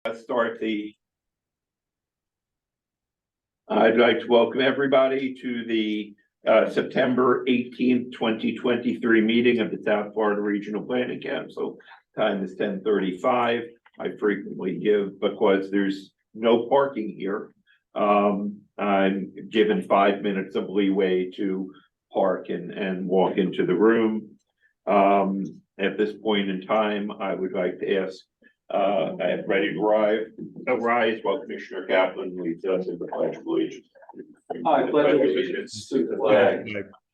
I'd like to welcome everybody to the September 18th, 2023 meeting of the South Florida Regional Planning Council. Time is 10:35. I frequently give because there's no parking here. I'm given 5 minutes of leeway to park and walk into the room. At this point in time, I would like to ask I am ready to arise while Commissioner Kaplan leads us in the Pledge of Allegiance. I pledge allegiance to the flag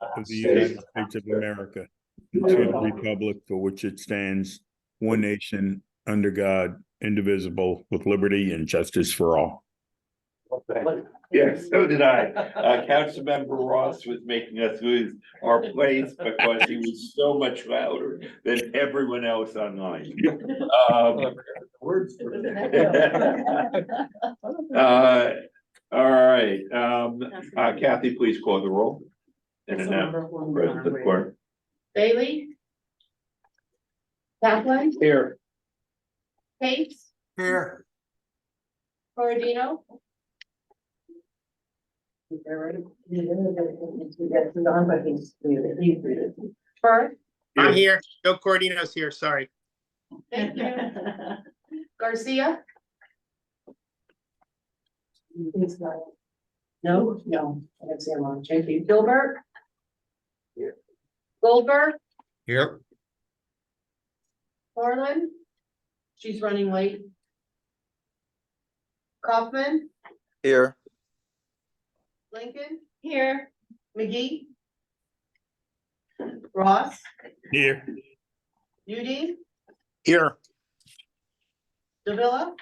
of the United States of America, and to the republic for which it stands, one nation, under God, indivisible, with liberty and justice for all. Yes, so did I. Councilmember Ross was making us lose our place because he was so much louder than everyone else online. All right, Kathy, please call the roll. And announce President Court. Bailey. Kaplan, Here. Pace, Here. Corradino. Firth, I'm here. Bill Cordino's here. Sorry. thank you. Garcia. No, I don't see him on. JP Gilbert. Here. Goldberg, Here. Orland. She's running late. Kaufman, Here. Lincoln. Here. McGee. Ross, Here. Udine, Here. Davila.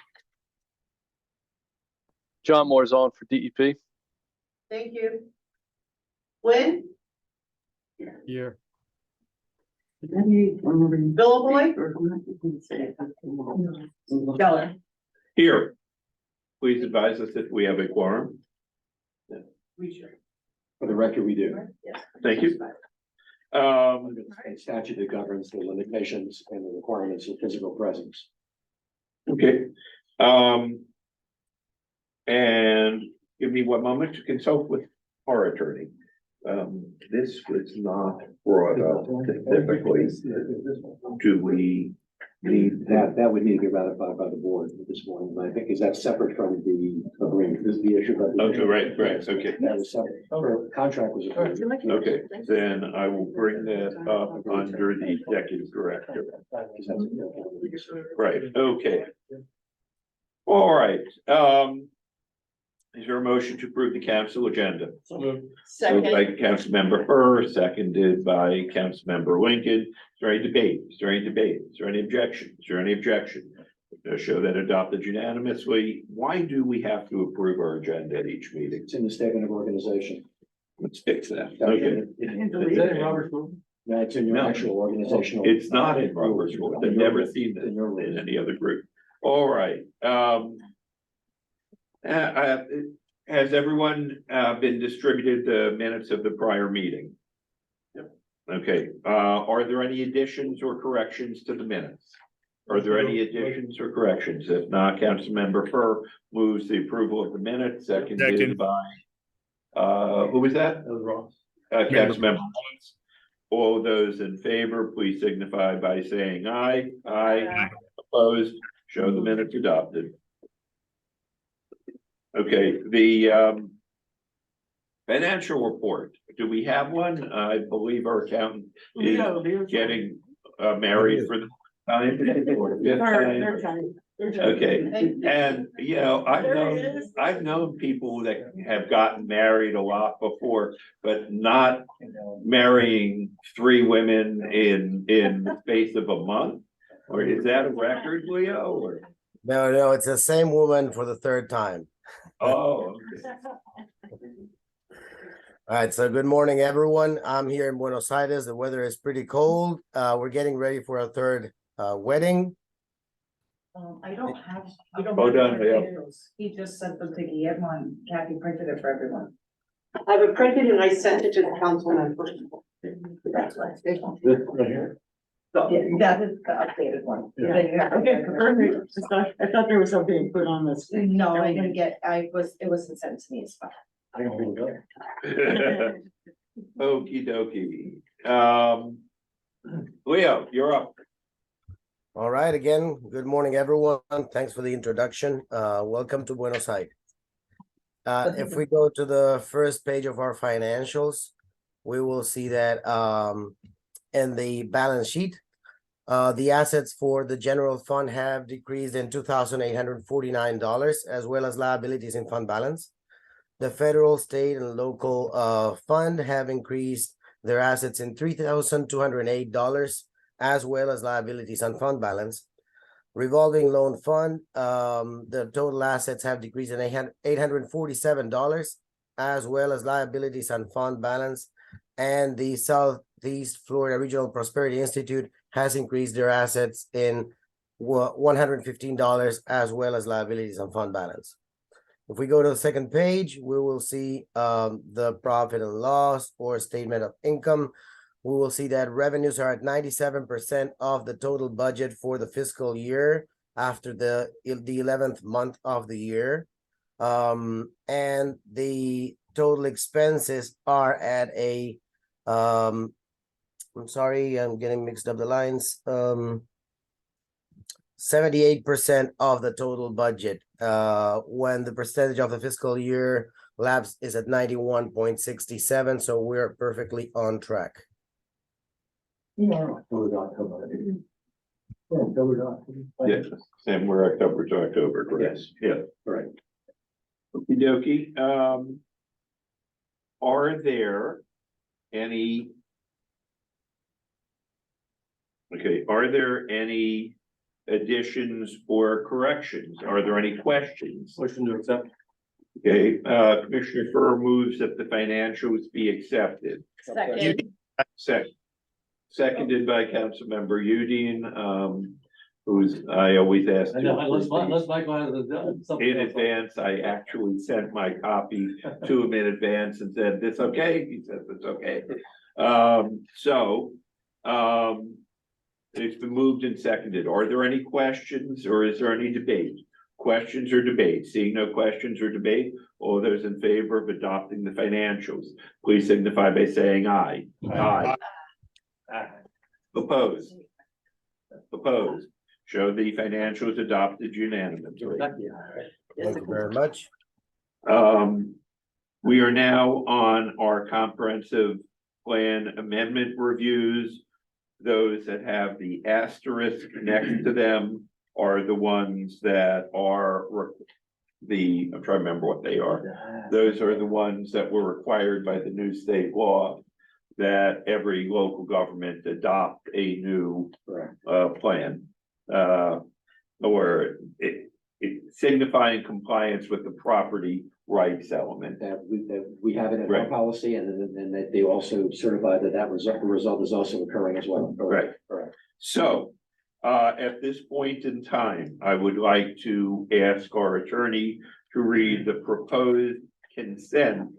John Moore's on for DEP. Thank you. Wynn, Here. Villaboy. Geller. Here. Please advise us if we have a quorum. For the record, we do. Thank you. Under the statute that governs the limitations and the requirements of physical presence. Okay. And give me 1 moment to consult with our attorney. This was not brought up specifically. Do we need that? That would need to be ratified by the board this morning, but I think is that separate from the agreement? This is the issue. Okay, right, okay. That was separate. Or contract was approved. Okay, then I will bring that up under the executive director. Right, okay. All right, is there a motion to approve the council agenda? Moved by Councilmember Burr, seconded by Councilmember Lincoln. Is there any debate? Is there any debate? Is there any objection? Is there any objection? Show that adopted unanimously. Why do we have to approve our agenda at each meeting? It's in the statement of organization. Let's fix that. Okay. No, it's in your No. actual organizational. It's not in Robert's rule. I've never seen that in any other group. All right. Has everyone been distributed the minutes of the prior meeting? Yep. Okay, are there any additions or corrections to the minutes? Are there any additions or corrections? If not, Councilmember Burr moves the approval of the minutes, seconded Second. by, who was that? That was wrong. Councilmember Ross. All those in favor, please signify by saying aye. Aye. Opposed, show the minutes adopted. Okay, the financial report, do we have one? I believe our accountant is getting married for the time. Okay, and you know, I've known people that have gotten married a lot before, but not marrying 3 women in the space of a month. Or is that a record, Leo? Or No, it's the same woman for the 3rd time. oh, okay. All right, so good morning, everyone. I'm here in Buenos Aires. The weather is pretty cold. We're getting ready for our 3rd wedding. I don't have. We don't Hold have on, the Leo. materials. He just sent them to Guillermo and Kathy printed it for everyone. I have it printed and I sent it to the council members. That's why. This right here. Yeah, that is the updated one. Yeah. Then you have- I thought there was something put on this. No, I didn't get, it wasn't sent to me, it's fine. I don't think so. Okey dokey. Leo, you're up. All right, again, good morning, everyone. Thanks for the introduction. Welcome to Buenos Aires. If we go to the first page of our financials, we will see that in the balance sheet, the assets for the general fund have decreased in $2,849, as well as liabilities in fund balance. The federal, state, and local fund have increased their assets in $3,208, as well as liabilities on fund balance. Revolving loan fund, the total assets have decreased in $847, as well as liabilities on fund balance. And the Southeast Florida Regional Prosperity Institute has increased their assets in $115, as well as liabilities on fund balance. If we go to the second page, we will see the profit and loss or statement of income. We will see that revenues are at 97% of the total budget for the fiscal year after the 11th month of the year. And the total expenses are at a, I'm sorry, I'm getting mixed up the lines. 78% of the total budget, when the percentage of the fiscal year lapse is at 91.67. So we're perfectly on track. Yeah, same, we're October to October, correct? Yes. Yeah. Right. Okey dokey. Are there any? Okay, are there any additions or corrections? Are there any questions? Motion to accept. Okay, Commissioner Furr moves that the financials be accepted. Second. Seconded by Councilmember Udine, who's, I always ask. to approve these. In advance, I actually sent my copy to him in advance and said, "This okay?" He says, "It's okay." It's been moved and seconded. Are there any questions or is there any debate? Questions or debate? Seeing no questions or debate, all those in favor of adopting the financials, please signify by saying aye. Aye. Opposed? Opposed? Show the financials adopted unanimously. Thank you very much. We are now on our comprehensive plan amendment reviews. Those that have the asterisk next to them are the ones that are I'm trying to remember what they are. Those are the ones that were required by the new state law that every local government adopt a new plan. Or it signifying compliance with the property rights element. That we have it in our Right. policy, and then that they also certify that the result is also occurring as well. Right. Correct. So, at this point in time, I would like to ask our attorney to read the proposed consent,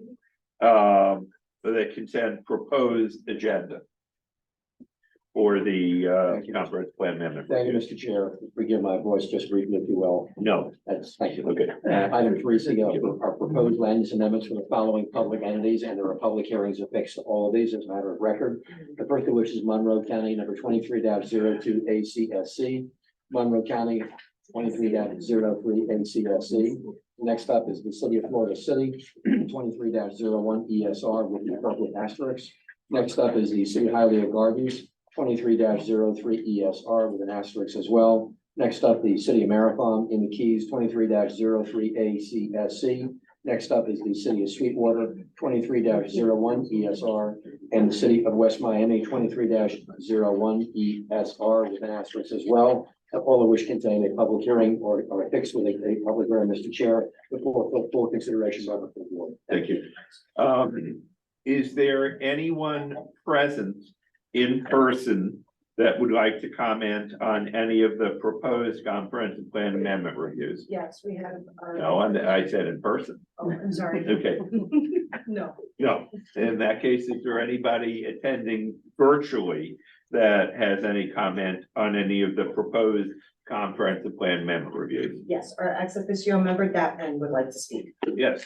the consent proposed agenda for the Thank you. comprehensive plan amendment. Thank you, Mr. Chair. Forgive my voice just briefly, if you will. No, Thank you. okay. Item 3C are proposed land use amendments for the following public entities, and there are public hearings affixed to all of these as a matter of record. The first of which is Monroe County, number 23-02 ACSC. Monroe County, 23-03 ACSC. Next up is the City of Florida City, 23-01 ESR with the appropriate asterisks. Next up is the City of Hialeah Gardens, 23-03 ESR with an asterisk as well. Next up, the City of Marathon in the Keys, 23-03 ACSC. Next up is the City of Sweetwater, 23-01 ESR, and the City of West Miami, 23-01 ESR with an asterisk as well. All of which contain a public hearing or are fixed with a public hearing, Mr. Chair, before full consideration by the full board. Thank you. Is there anyone present in person that would like to comment on any of the proposed comprehensive plan amendment reviews? Yes, we have. No, I said in person. Oh, I'm sorry. Okay. No. No, in that case, is there anybody attending virtually that has any comment on any of the proposed comprehensive plan amendment reviews? Yes, our ex officio member Datman would like to speak. Yes.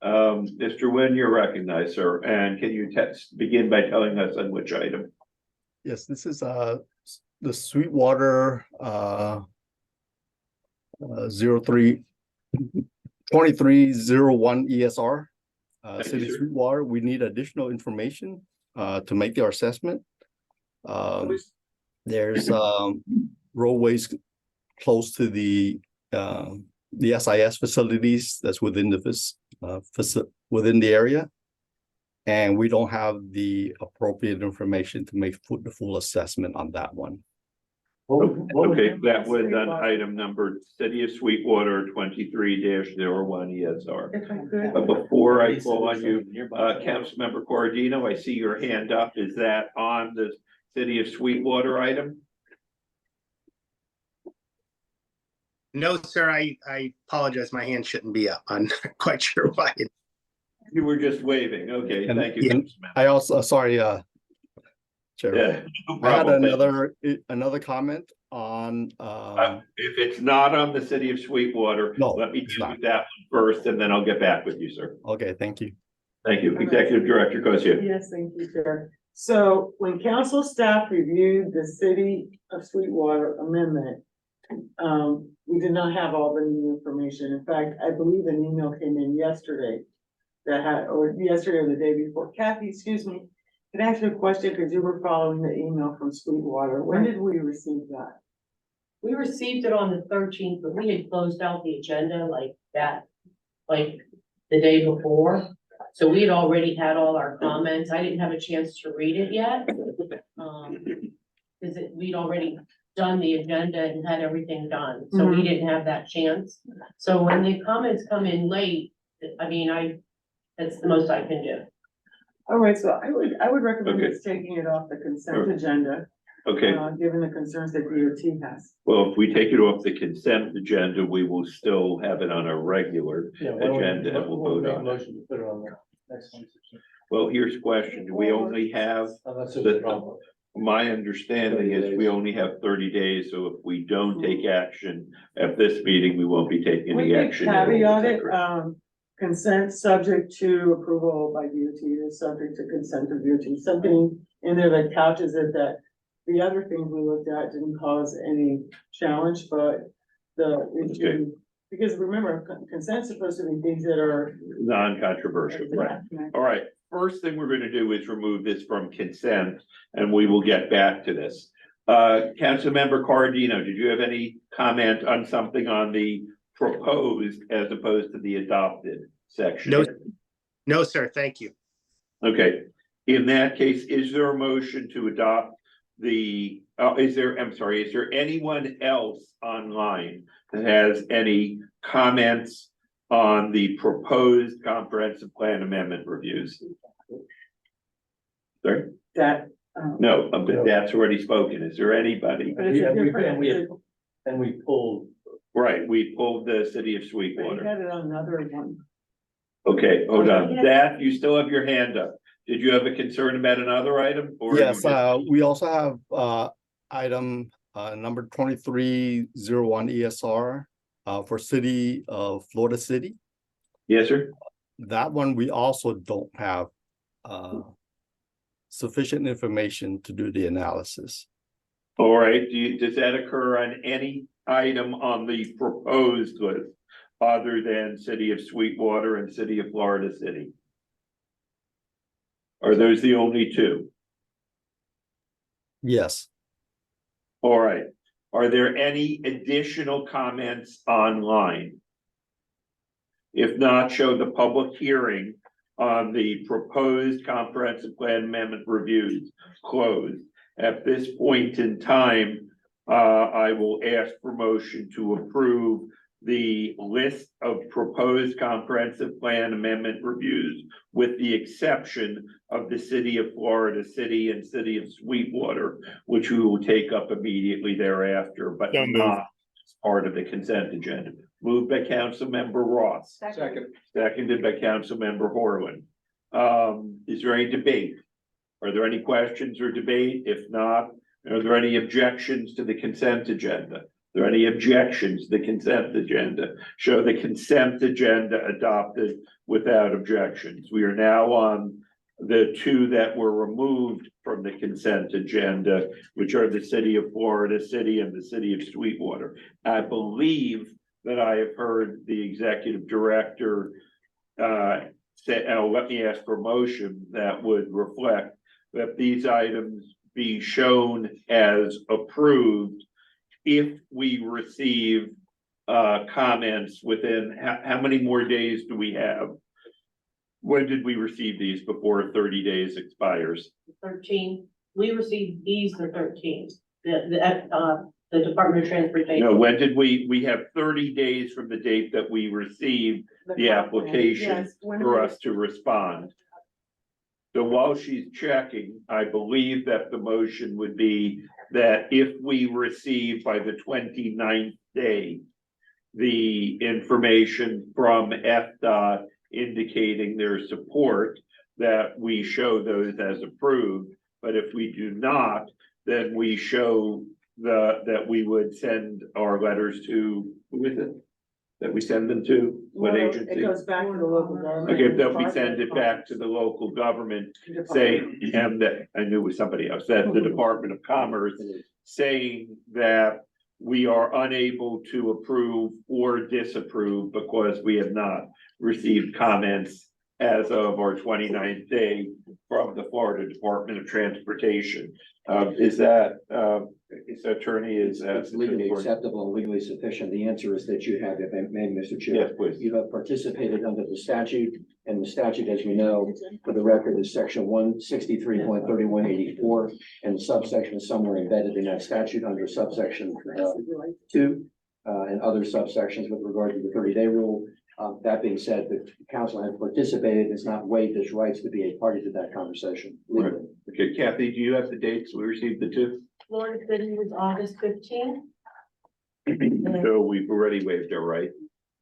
Mr. Nguyen, you're recognized, sir, and can you begin by telling us on which item? Yes, this is the Sweetwater 2301 ESR. Thank you, City sir. Sweetwater, we need additional information to make our assessment. There's roadways close to the SIS facilities that's within within the area. And we don't have the appropriate information to make the full assessment on that one. Okay, that was on item number City of Sweetwater 23-01 ESR. If I could. But before I call on you, Councilmember Cordino, I see your hand up. Is that on the City of Sweetwater item? No, sir, I apologize. My hand shouldn't be up. I'm not quite sure why. You were just waving. Okay, And- thank you. and Councilmember. I also, sorry, Chair. Yeah, no I had problem. another comment on, If it's not on the City of Sweetwater, No, let me it's deal not. with that one first, and then I'll get back with you, sir. okay, thank you. Thank you. Executive Director Gosia. Yes, thank you, Chair. So when council staff reviewed the City of Sweetwater amendment, we did not have all the new information. In fact, I believe an email came in yesterday or yesterday or the day before. Kathy, excuse me, can I ask you a question? Because you were following the email from Sweetwater. When did we receive that? We received it on the 13th, but we had closed out the agenda like that, like the day before. So we had already had all our comments. I didn't have a chance to read it yet. Because we'd already done the agenda and had everything done, so we didn't have that chance. So when the comments come in late, I mean, that's the most I can do. All right, so I would recommend Okay. us taking it off the consent Sure. agenda, Okay, given the concerns that DOT has. well, if we take it off the consent agenda, we will still have it on a regular agenda and we'll vote on it. Motion to put it on the next one. Well, here's the question. We only have, Unless there's a problem. My understanding is we only have 30 days, so if we don't take action at this meeting, we won't be taking We any could action. caveat it, consent subject to approval by DOT, is subject to consent of DOT, something in there that couches it that the other things we looked at didn't cause any challenge, but the issue, because remember, consent's supposed to be things that are. Non-controversial, right? All right, first thing we're gonna do is remove this from consent, and we will get back to this. Councilmember Cardino, did you have any comment on something on the proposed as opposed to the adopted section? No, sir, thank you. Okay, in that case, is there a motion to adopt is there anyone else online that has any comments on the proposed comprehensive plan amendment reviews? Sorry, That. no, but that's already spoken. Is there anybody? But it's a different, And we pulled. Right, we pulled the City of but you Sweetwater. had it on another one. Okay, hold on. That, you still have your hand up. Did you have a concern about another item? Or you Yes, just- we also have item number 2301 ESR for City of Florida City. Yes, sir. That one, we also don't have sufficient information to do the analysis. All right, does that occur on any item on the proposed list other than City of Sweetwater and City of Florida City? Are those the only two? Yes, All right, are there any additional comments online? If not, show the public hearing on the proposed comprehensive plan amendment reviews closed. At this point in time, I will ask for motion to approve the list of proposed comprehensive plan amendment reviews with the exception of the City of Florida City and City of Sweetwater, which we will take up immediately thereafter, but So moved. not as part of the consent agenda. Moved by Councilmember Ross. Second. Seconded by Councilmember Horlin. Is there any debate? Are there any questions or debate? If not, Are there any objections to the consent agenda? Are there any objections to the consent agenda? Show the consent agenda adopted without objections. We are now on the two that were removed from the consent agenda, which are the city of Florida City and the city of Sweetwater. I believe that I have heard the executive director say, let me ask for a motion that would reflect that these items be shown as approved if we receive comments within, how many more days do we have? When did we receive these before 30 days expires? 13, we received these the 13th, the Department of Transportation. No, when did we have 30 days from the date that we received the application Yes, when for we- us to respond. So while she's checking, I believe that the motion would be that if we receive by the 29th day the information from FDOT indicating their support, that we show those as approved. But if we do not, then we show that we would send our letters to, who is it? That we send them to, what Well, agency? It goes back to the local government. Okay, that we send it back to the local government, saying, and that, I knew it was somebody else, that the Department of Commerce, saying that we are unable to approve or disapprove because we have not received comments as of our 29th day from the Florida Department of Transportation. Is that, attorney, is that? It's legally acceptable and legally sufficient. The answer is that you have, if I may, Mr. Chair. Yes, please. You have participated under the statute, and the statute, as we know, for the record, is section 163.3184, and the subsection is somewhere embedded in that statute under subsection 2, and other subsections with regard to the 30-day rule. That being said, the council has participated, has not waived its rights to be a party to that conversation. Right. Okay, Kathy, do you have the dates we received the two? Florida City was August 15th, So we've already waived our right,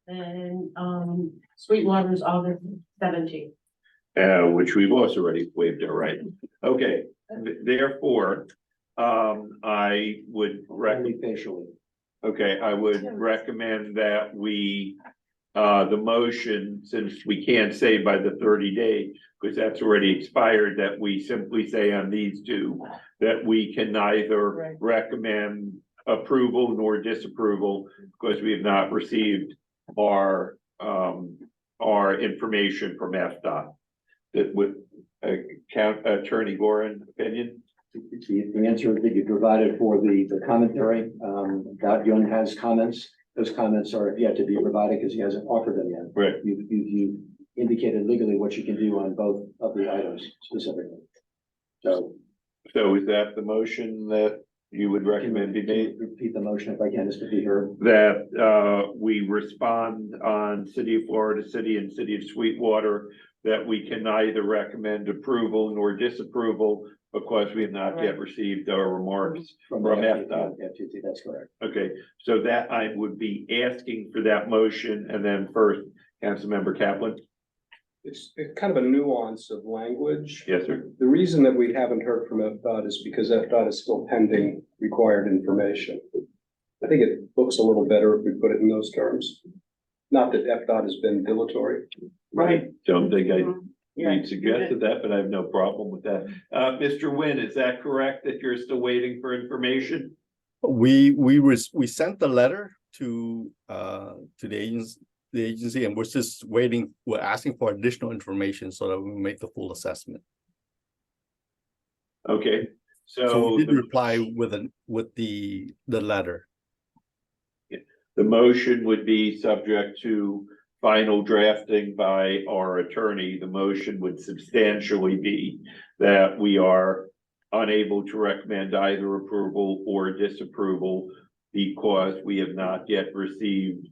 and Sweetwater is August 17th. which we've also already waived our right. Okay, therefore, I would Only facially. okay, I would recommend that we, the motion, since we can't say by the 30 day, because that's already expired, that we simply say on these two, that we can neither Right. recommend approval nor disapproval, because we have not received our information from FDOT. That would, Attorney Gorin, opinion? The answer that you provided for the commentary, Dot Yun has comments. Those comments are yet to be provided because he hasn't offered them yet. Right. You indicated legally what you can do on both of the items specifically. So. So is that the motion that you would recommend be made? Repeat the motion if I can, just to be heard. That we respond on City of Florida City and City of Sweetwater, that we can neither recommend approval nor disapproval because we have not yet received our remarks from FDOT. FTT, that's correct. Okay, so that I would be asking for that motion, and then first, Councilmember Kaplan. It's kind of a nuance of language. Yes, sir. The reason that we haven't heard from FDOT is because FDOT is still pending required information. I think it looks a little better if we put it in those terms. Not that FDOT has been dilatory. Right. Don't think Yeah. we suggested that, but I have no problem with that. Mr. Nguyen, is that correct that you're still waiting for information? We sent the letter to the agency, and we're just waiting, we're asking for additional information so that we make the full assessment. Okay, So so we did reply with the letter. the motion would be subject to final drafting by our attorney. The motion would substantially be that we are unable to recommend either approval or disapproval because we have not yet received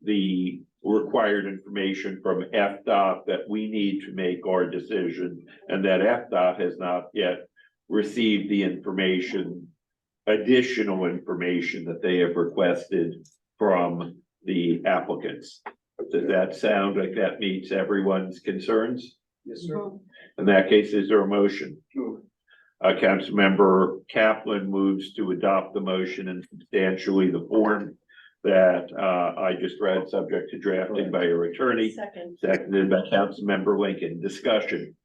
the required information from FDOT that we need to make our decision, and that FDOT has not yet received the information, additional information that they have requested from the applicants. Does that sound like that meets everyone's concerns? Yes, sir. In that case, is there a motion? Councilmember Kaplan moves to adopt the motion and substantially the form that I just read, subject to drafting by your attorney, Second. seconded by Councilmember Lincoln. Discussion.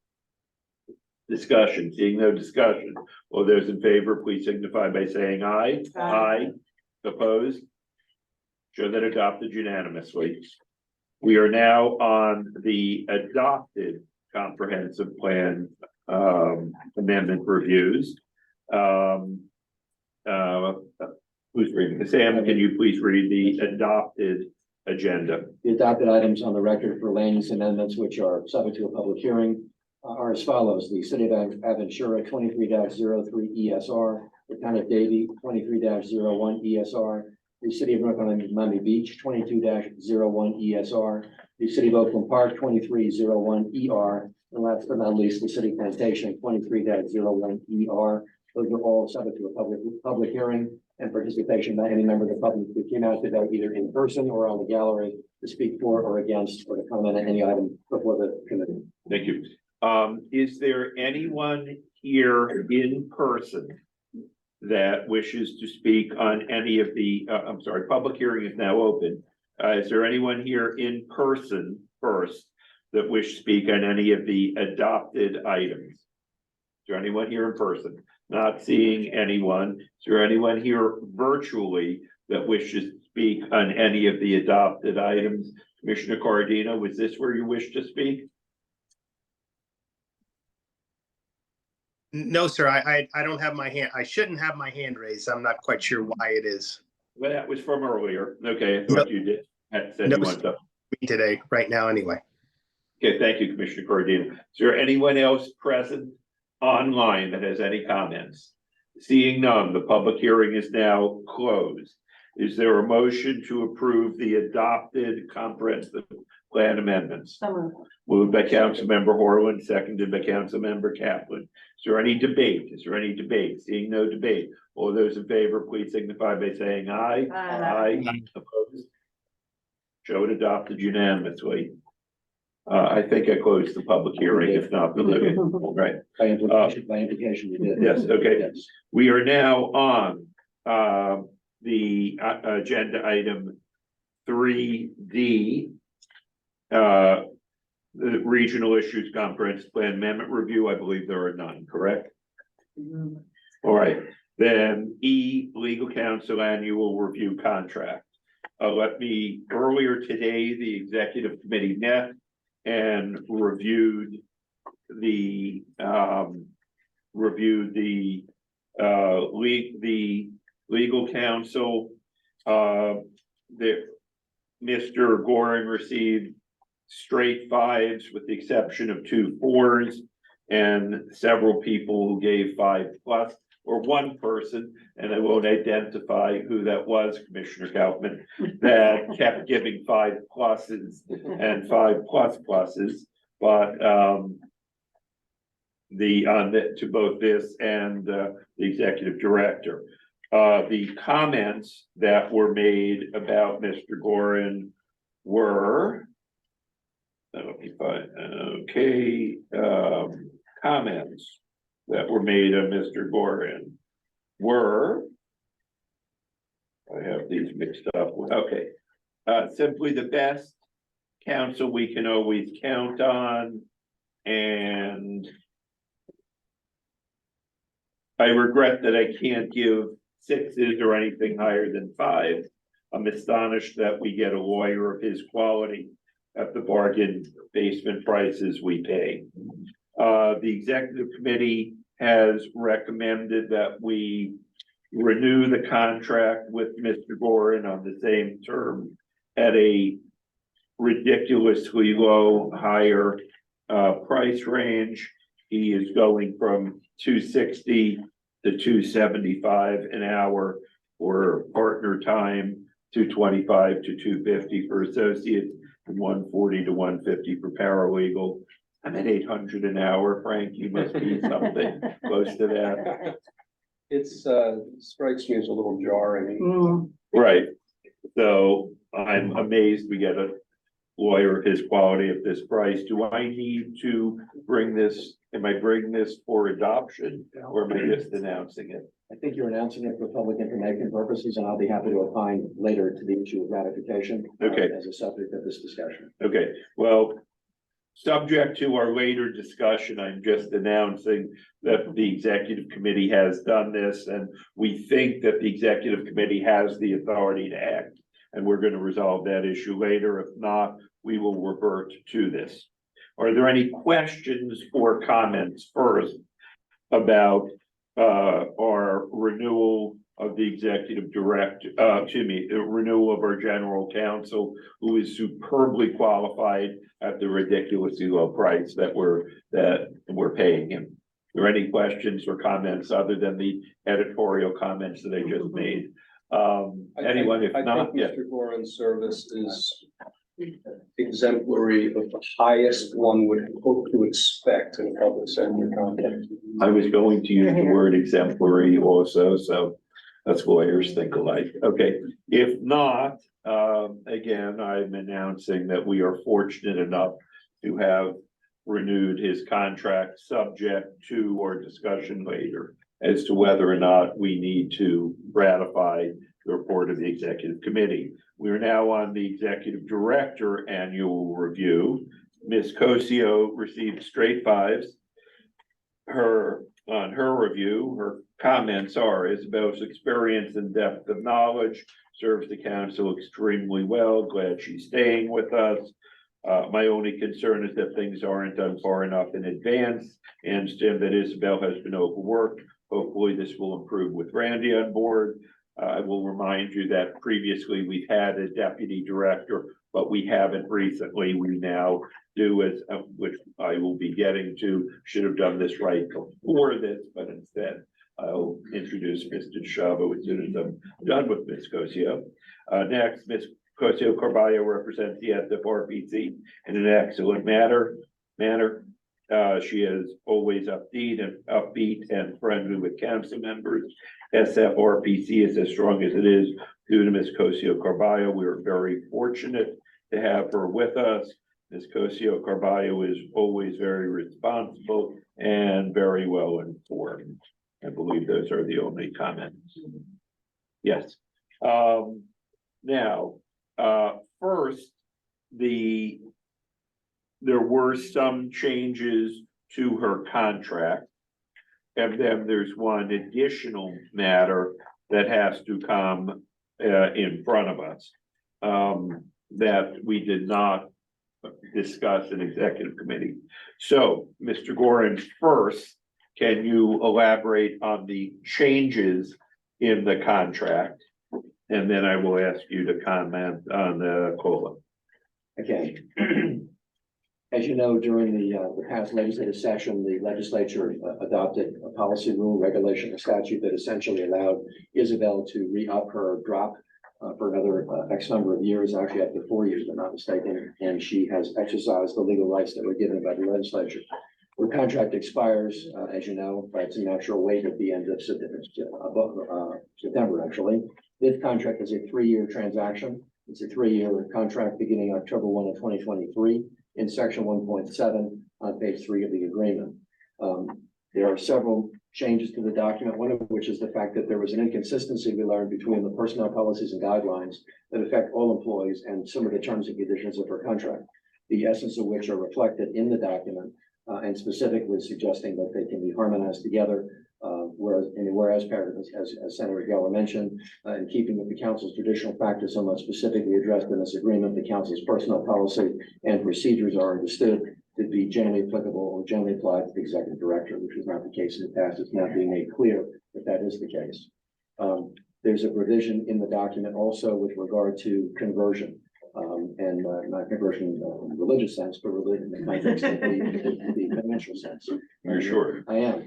Discussion, seeing no discussion. All those in favor, please signify by saying aye. Aye. Opposed? Show that adopted unanimously. We are now on the adopted comprehensive plan amendment reviews. Who's reading this? Sam, can you please read the adopted agenda? The adopted items on the record for land use amendments, which are subject to a public hearing, are as follows. The city of Aventura 23-03 ESR, the town of Davie 23-01 ESR, the city of North Miami Beach 22-01 ESR, the city of Oakland Park 2301 ER, and last but not least, the city of Plantation 23-01 ER. Those are all subject to a public hearing and participation by any member of the public who came out today, either in person or on the gallery, to speak for or against or to comment on any item before the committee. Thank you. Is there anyone here in person that wishes to speak on any of the, I'm sorry, public hearing is now open. Is there anyone here in person first that wish to speak on any of the adopted items? Is there anyone here in person? Not seeing anyone. Is there anyone here virtually that wishes to speak on any of the adopted items? Commissioner Cardino, was this where you wish to speak? No, sir, I don't have my hand. I shouldn't have my hand raised. I'm not quite sure why it is Well, that was from earlier. Okay, I thought you did. That said you No, want to. today, right now, anyway. Okay, thank you, Commissioner Cardino. Is there anyone else present online that has any comments? Seeing none, the public hearing is now closed. Is there a motion to approve the adopted comprehensive plan amendments? Moved by Councilmember Horland, seconded by Councilmember Kaplan. Is there any debate? Is there any debate? Seeing no debate, all those in favor, please signify by saying aye. Aye. Opposed? Show it adopted unanimously. I think I closed the public hearing, if not the living, right? By implication, you did. Yes, okay. Yes. We are now on the agenda item 3D. The regional issues comprehensive plan amendment review, I believe there are none, correct? All right, then E, legal counsel annual review contract. Earlier today, the executive committee met and reviewed the legal counsel. Mr. Goring received straight fives with the exception of 2 4s and several people who gave 5+, or one person, and I won't identify who that was, Commissioner Kaufman, that kept giving 5+ and 5++, but to both this and the executive director. The comments that were made about Mr. Gorin were, let me find, okay, comments that were made of Mr. Gorin were, I have these mixed up, okay, simply the best counsel we can always count on, and I regret that I can't give 6s or anything higher than 5. I'm astonished that we get a lawyer of his quality at the bargain basement prices we pay. The executive committee has recommended that we renew the contract with Mr. Gorin on the same term at a ridiculously low, higher price range. He is going from $260 to $275 an hour for partner time, $225 to $250 for associates, and $140 to $150 for paralegal. I'm at $800 an hour, Frank. You must be something close to that. It's strikes me as a little jarring. Right. So I'm amazed we get lawyer of his quality at this price. Do I need to bring this, am I bringing this for adoption or am I just announcing it? I think you're announcing it for public information purposes, and I'll be happy to opine later to the issue of ratification. Okay. As a subject of this discussion. Okay, well, subject to our later discussion, I'm just announcing that the executive committee has done this and we think that the executive committee has the authority to act. And we're going to resolve that issue later. If not, we will revert to this. Are there any questions or comments first about our renewal of the executive director, the renewal of our general counsel, who is superbly qualified at the ridiculously low price that we're paying him? Are there any questions or comments other than the editorial comments that I just made? Anyone, if I not, think yeah. Mr. Goran's service is exemplary of the highest one would hope to expect in a public sector context. I was going to use the word exemplary also, so that's lawyers think alike. Okay, if not, again, I'm announcing that we are fortunate enough to have renewed his contract, subject to our discussion later as to whether or not we need to ratify the report of the executive committee. We are now on the executive director annual review. Ms. Cosio received straight fives. On her review, her comments are: Isabel's experience and depth of knowledge serves the council extremely well. Glad she's staying with us. My only concern is that things aren't done far enough in advance, and that Isabel has been overworked. Hopefully this will improve with Randy on board. I will remind you that previously we've had a deputy director, but we haven't recently. We now do, as which I will be getting to. Should have done this right before this, but instead I'll introduce Mr. Chavo as soon as I'm done with Ms. Cosio. Next, Ms. Cosio Carvalho represents the SFRPC in an excellent manner. She is always upbeat and friendly with council members. SFRPC is as strong as it is due to Ms. Cosio Carvalho. We are very fortunate to have her with us. Ms. Cosio Carvalho is always very responsible and very well informed. I believe those are the only comments. Yes. Now, first, there were some changes to her contract. And then there's one additional matter that has to come in front of us that we did not discuss in executive committee. So, Mr. Goran, first, can you elaborate on the changes in the contract? And then I will ask you to comment on the COLA. Okay. As you know, during the past legislative session, the legislature adopted a policy rule, regulation, a statute that essentially allowed Isabel to re-up her drop for another X number of years, actually up to 4 years, if I'm not mistaken, and she has exercised the legal rights that were given by the legislature. Her contract expires, as you know, by its natural wait at the end of September, actually. This contract is a 3-year transaction. It's a 3-year contract beginning October 1 of 2023. In section 1.7 on page 3 of the agreement. There are several changes to the document, one of which is the fact that there was an inconsistency we learned between the personnel policies and guidelines that affect all employees and some of the terms and conditions of her contract, the essence of which are reflected in the document and specifically suggesting that they can be harmonized together. Whereas in the whereas paragraph, as Senator Geller mentioned, in keeping with the council's traditional practice, unless specifically addressed in this agreement, the council's personnel policy and procedures are understood to be generally applicable or generally applied to the executive director, which was not the case in the past. It's now being made clear that that is the case. There's a provision in the document also with regard to conversion. And not conversion in the religious sense, but in the context of the financial sense. You're sure? I am.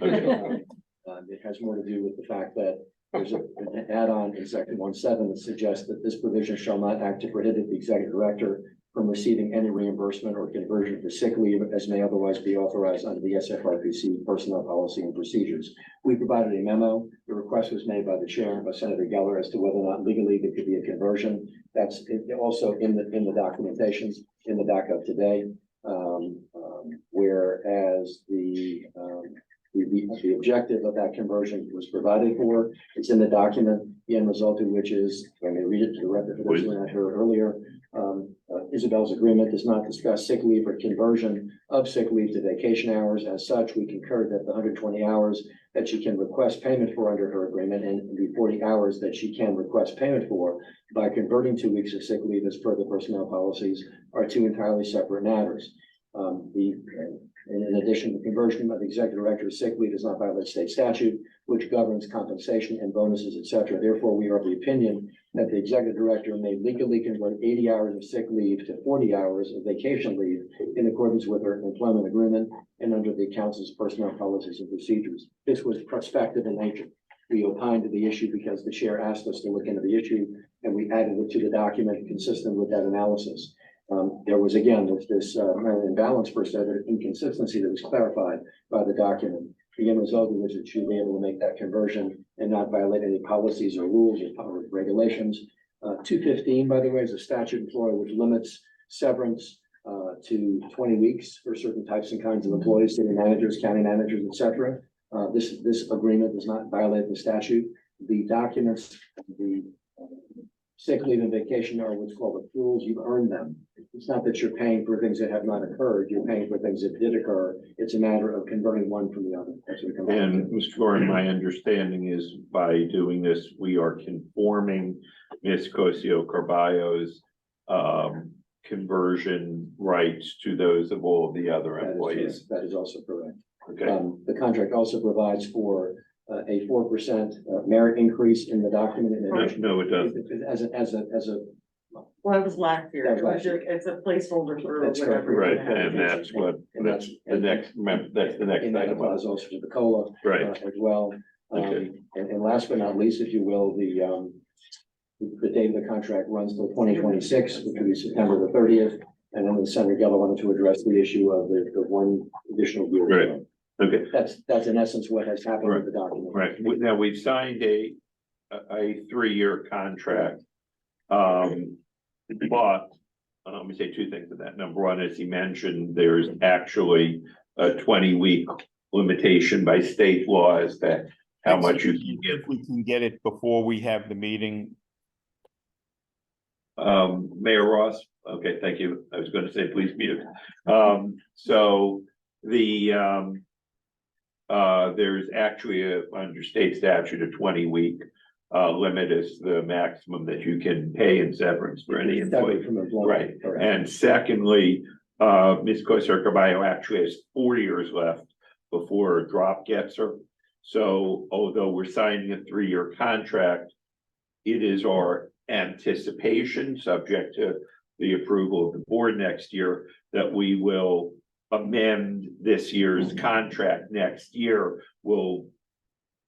It has more to do with the fact that there's an add-on in section 1.7 that suggests that this provision shall not act to prohibit the executive director from receiving any reimbursement or conversion to sick leave as may otherwise be authorized under the SFRPC personnel policy and procedures. We provided a memo. The request was made by the chair, by Senator Geller, as to whether or not legally there could be a conversion. That's also in the documentations, in the backup today. Whereas the objective of that conversion was provided for, it's in the document, the end result of which is, let me read it to the record, for those who I heard earlier. Isabel's agreement does not discuss sick leave or conversion of sick leave to vacation hours. As such, we concurred that the 120 hours that she can request payment for under her agreement and the 40 hours that she can request payment for by converting 2 weeks of sick leave as per the personnel policies are two entirely separate matters. In addition, the conversion of the executive director's sick leave does not violate state statute, which governs compensation and bonuses, et cetera. Therefore, we are of the opinion that the executive director may legally convert 80 hours of sick leave to 40 hours of vacation leave in accordance with her employment agreement and under the council's personnel policies and procedures. This was prospective in nature. We opined to the issue because the chair asked us to look into the issue, and we added it to the document consistent with that analysis. There was, again, this imbalance per se, the inconsistency that was clarified by the document. The end result of which is she would be able to make that conversion and not violate any policies or rules or regulations. 215, by the way, is a statute in Florida which limits severance to 20 weeks for certain types and kinds of employees, city managers, county managers, et cetera. This agreement does not violate the statute. The documents, the sick leave and vacation are what's called accruals. You've earned them. It's not that you're paying for things that have not occurred. You're paying for things that did occur. It's a matter of converting one from the other. That's what it comes down to. And Mr. Gorin, my understanding is by doing this, we are conforming Ms. Cosio Carballo's conversion rights to those of all of the other employees. That is also correct. Okay, The contract also provides for a 4% merit increase in the document. no, it doesn't. As a Well, it was last year. That was last year. It's a placeholder for That's whatever. Right, we're gonna have. and that's the next and that item. applies also to the COLA. Right. As well. Okay. And last but not least, if you will, the date of the contract runs till 2026, which will be September the 30th. And then Senator Geller wanted to address the issue of the one additional year. Right. Okay, That's in essence what has happened with the document. right. Now, we've signed a 3-year contract. But let me say two things to that. Number one, as he mentioned, there's actually a 20-week limitation by state law as to how much you can get. If we can get it before we have the meeting. Mayor Ross, okay, thank you. I was gonna say, please mute. So there's actually under state statute, a 20-week limit is the maximum that you can pay in severance for any employee. From employment. Right, Correct. and secondly, Ms. Cosio Carballo actually has 4 years left before a drop gets her. So although we're signing a 3-year contract, it is our anticipation, subject to the approval of the board next year, that we will amend this year's contract next year. Will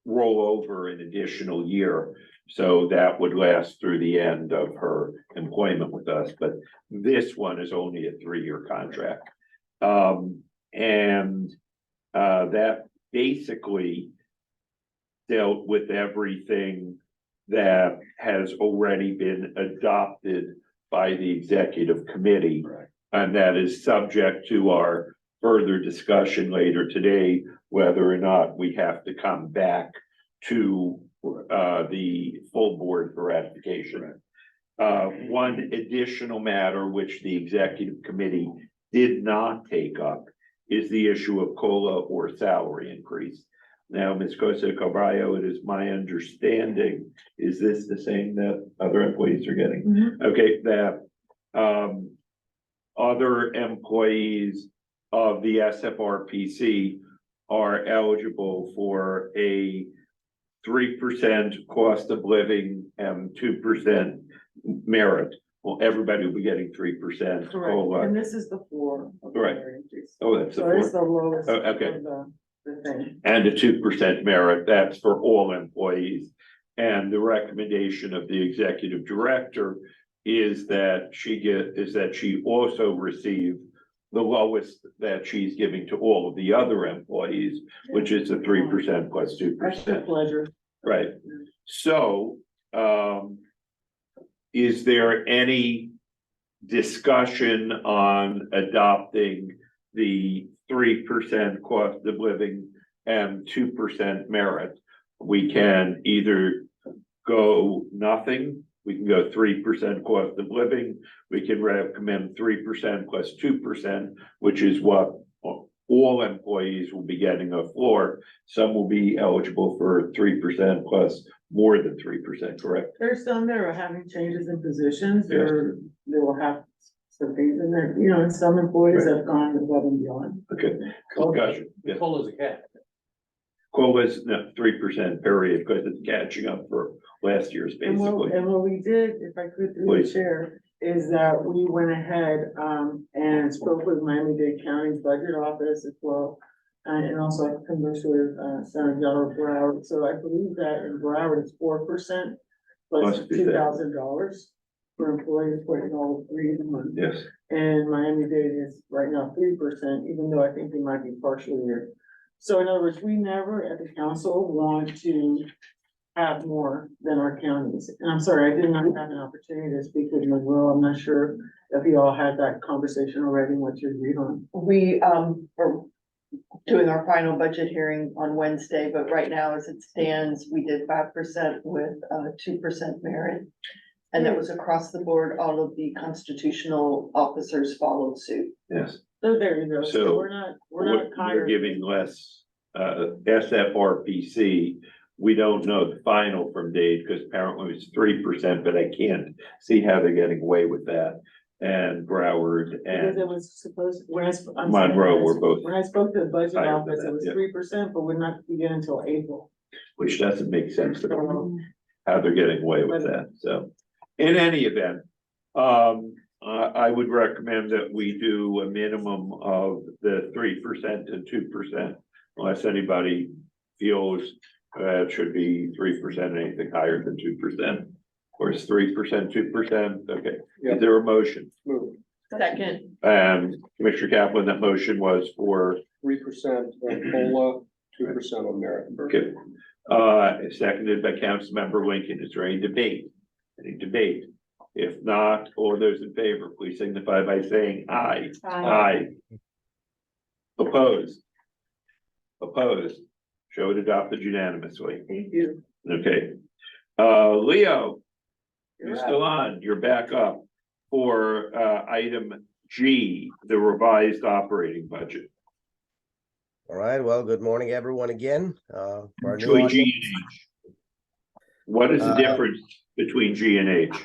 roll over an additional year. So that would last through the end of her employment with us, but this one is only a 3-year contract. That basically dealt with everything that has already been adopted by the executive committee. Right. And that is subject to our further discussion later today, whether or not we have to come back to the full board for ratification. One additional matter which the executive committee did not take up is the issue of COLA or salary increase. Now, Ms. Cosio Carballo, it is my understanding, is this the same that other employees are getting? Mhm. Okay, that other employees of the SFRPC are eligible for a 3% cost of living and 2% merit. Well, everybody will be getting 3% Correct, COLA. and this is the floor. of the Right. merit increase. Oh, that's the So it's fourth. the lowest. Oh, okay. of the thing. And a 2% merit, that's for all employees. And the recommendation of the executive director is that she also receive the lowest that she's giving to all of the other employees, which is a 3% plus That's your 2%. pleasure. Right, so, is there any discussion on adopting the 3% cost of living and 2% merit? We can either go nothing, we can go 3% cost of living, we can recommend 3% plus 2%, which is what all employees will be getting a floor. Some will be eligible for 3% plus more than 3%, correct? There's some that are having changes in positions, or they will have some things in there, you know, and some employees have gone above and beyond. Okay, discussion. Yeah. COLA's a cap. COLA's, no, 3% period, because it's catching up for last year's basically. And what we did, if I could through the Please. chair, is that we went ahead, and spoke with Miami-Dade County's budget office as well. And also I conversed with, Senator Yellow Broward, so I believe that in Broward it's 4% plus Must be that. $2,000 for employees putting all three in one. Yes, And Miami-Dade is right now 3%, even though I think they might be partially here. So in other words, we never at the council want to have more than our counties. And I'm sorry, I did not have an opportunity to speak with Monroe. I'm not sure if you all had that conversation already, what you agreed on. We, are doing our final budget hearing on Wednesday, but right now, as it stands, we did 5% with, 2% merit. And that was across the board. All of the constitutional officers followed suit. yes. So there you go. So So we're not We're higher. giving less, SFRPC. We don't know the final from Dade, because apparently it's 3%, but I can't see how they're getting away with that. And Broward Because it and was supposed, when I, I'm sorry, Monroe were both, when I spoke to the budget higher than office, that, it was yeah. 3%, but would not begin until April. which doesn't make sense to me, how they're getting away with that, so. In any event, I would recommend that we do a minimum of the 3% and 2%, unless anybody feels it should be 3%, anything higher than 2%. Or is 3%, 2%, okay, Yeah. is there a motion? Move Second, Commissioner Kaplan, that motion was for, 3% on COLA, 2% on merit. okay. Seconded by Councilmember Lincoln, is there any debate? Any debate? If not, all those in favor, please signify by saying aye. Aye. Opposed? Opposed? Show it adopted unanimously. Thank you. Okay. Leo, you're still on, you're back up for, item G, the revised operating budget. All right, well, good morning, everyone, again. For our new Actually, audience. G and H. What is the difference between G and H?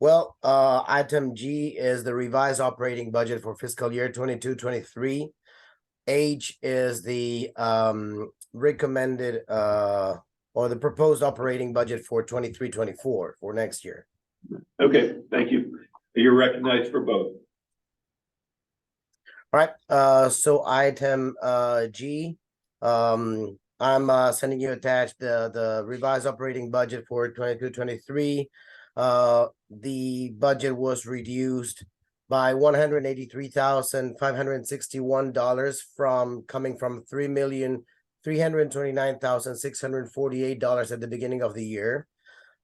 Well, item G is the revised operating budget for fiscal year 22-23. H is the recommended or the proposed operating budget for 23-24 for next year. Okay, thank you. You're recognized for both. All right, so item G, I'm sending you attached the revised operating budget for 22-23. The budget was reduced by $183,561 from coming from $3,329,648 at the beginning of the year.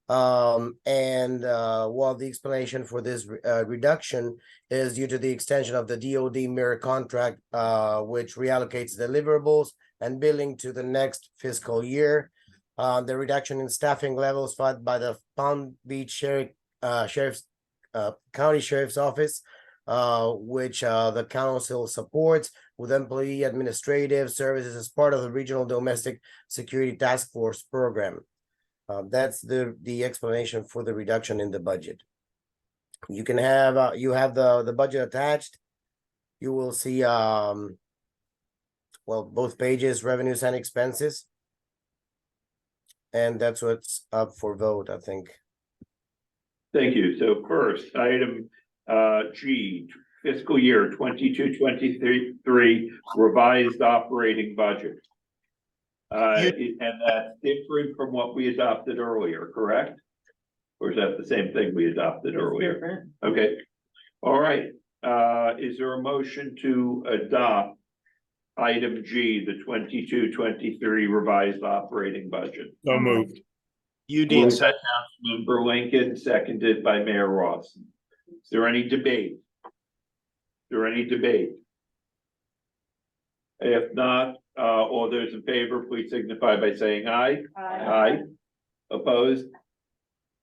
While the explanation for this reduction is due to the extension of the DoD mirror contract, which reallocates deliverables and billing to the next fiscal year. The reduction in staffing levels filed by the Palm Beach County Sheriff's Office, which the council supports with employee administrative services as part of the Regional Domestic Security Task Force program. That's the explanation for the reduction in the budget. You can have you have the budget attached. You will see both pages, revenues and expenses. And that's what's up for vote, I think. Thank you. So first, item G, fiscal year 22-23 revised operating budget. And that's different from what we adopted earlier, correct? Or is that the same thing we adopted earlier? Different. Okay, all right. Is there a motion to adopt item G, the 22-23 revised operating budget? So moved. Udine Moved by said, Councilmember Lincoln, seconded by Mayor Ross. Is there any debate? Is there any debate? If not, all those in favor, please signify by saying aye. Aye. Opposed?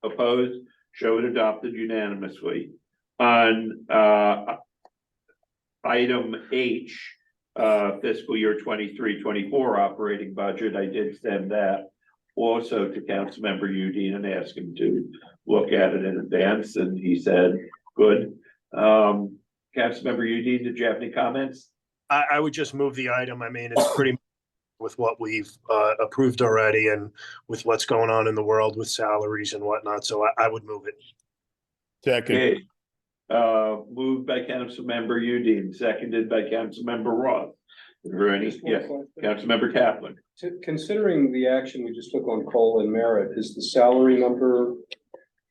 Opposed? Show it adopted unanimously. On, item H, fiscal year 23-24 operating budget, I did send that also to Councilmember Udine and ask him to look at it in advance, and he said, good. Councilmember Udine, did you have any comments? I would just move the item. I mean, it's pretty with what we've approved already and with what's going on in the world with salaries and whatnot. So I would move it. Second, Okay. Moved by Councilmember Udine, seconded by Councilmember Roth. Is there any, Just one yes, question. Councilmember Kaplan. Considering the action we just took on coal and merit, is the salary number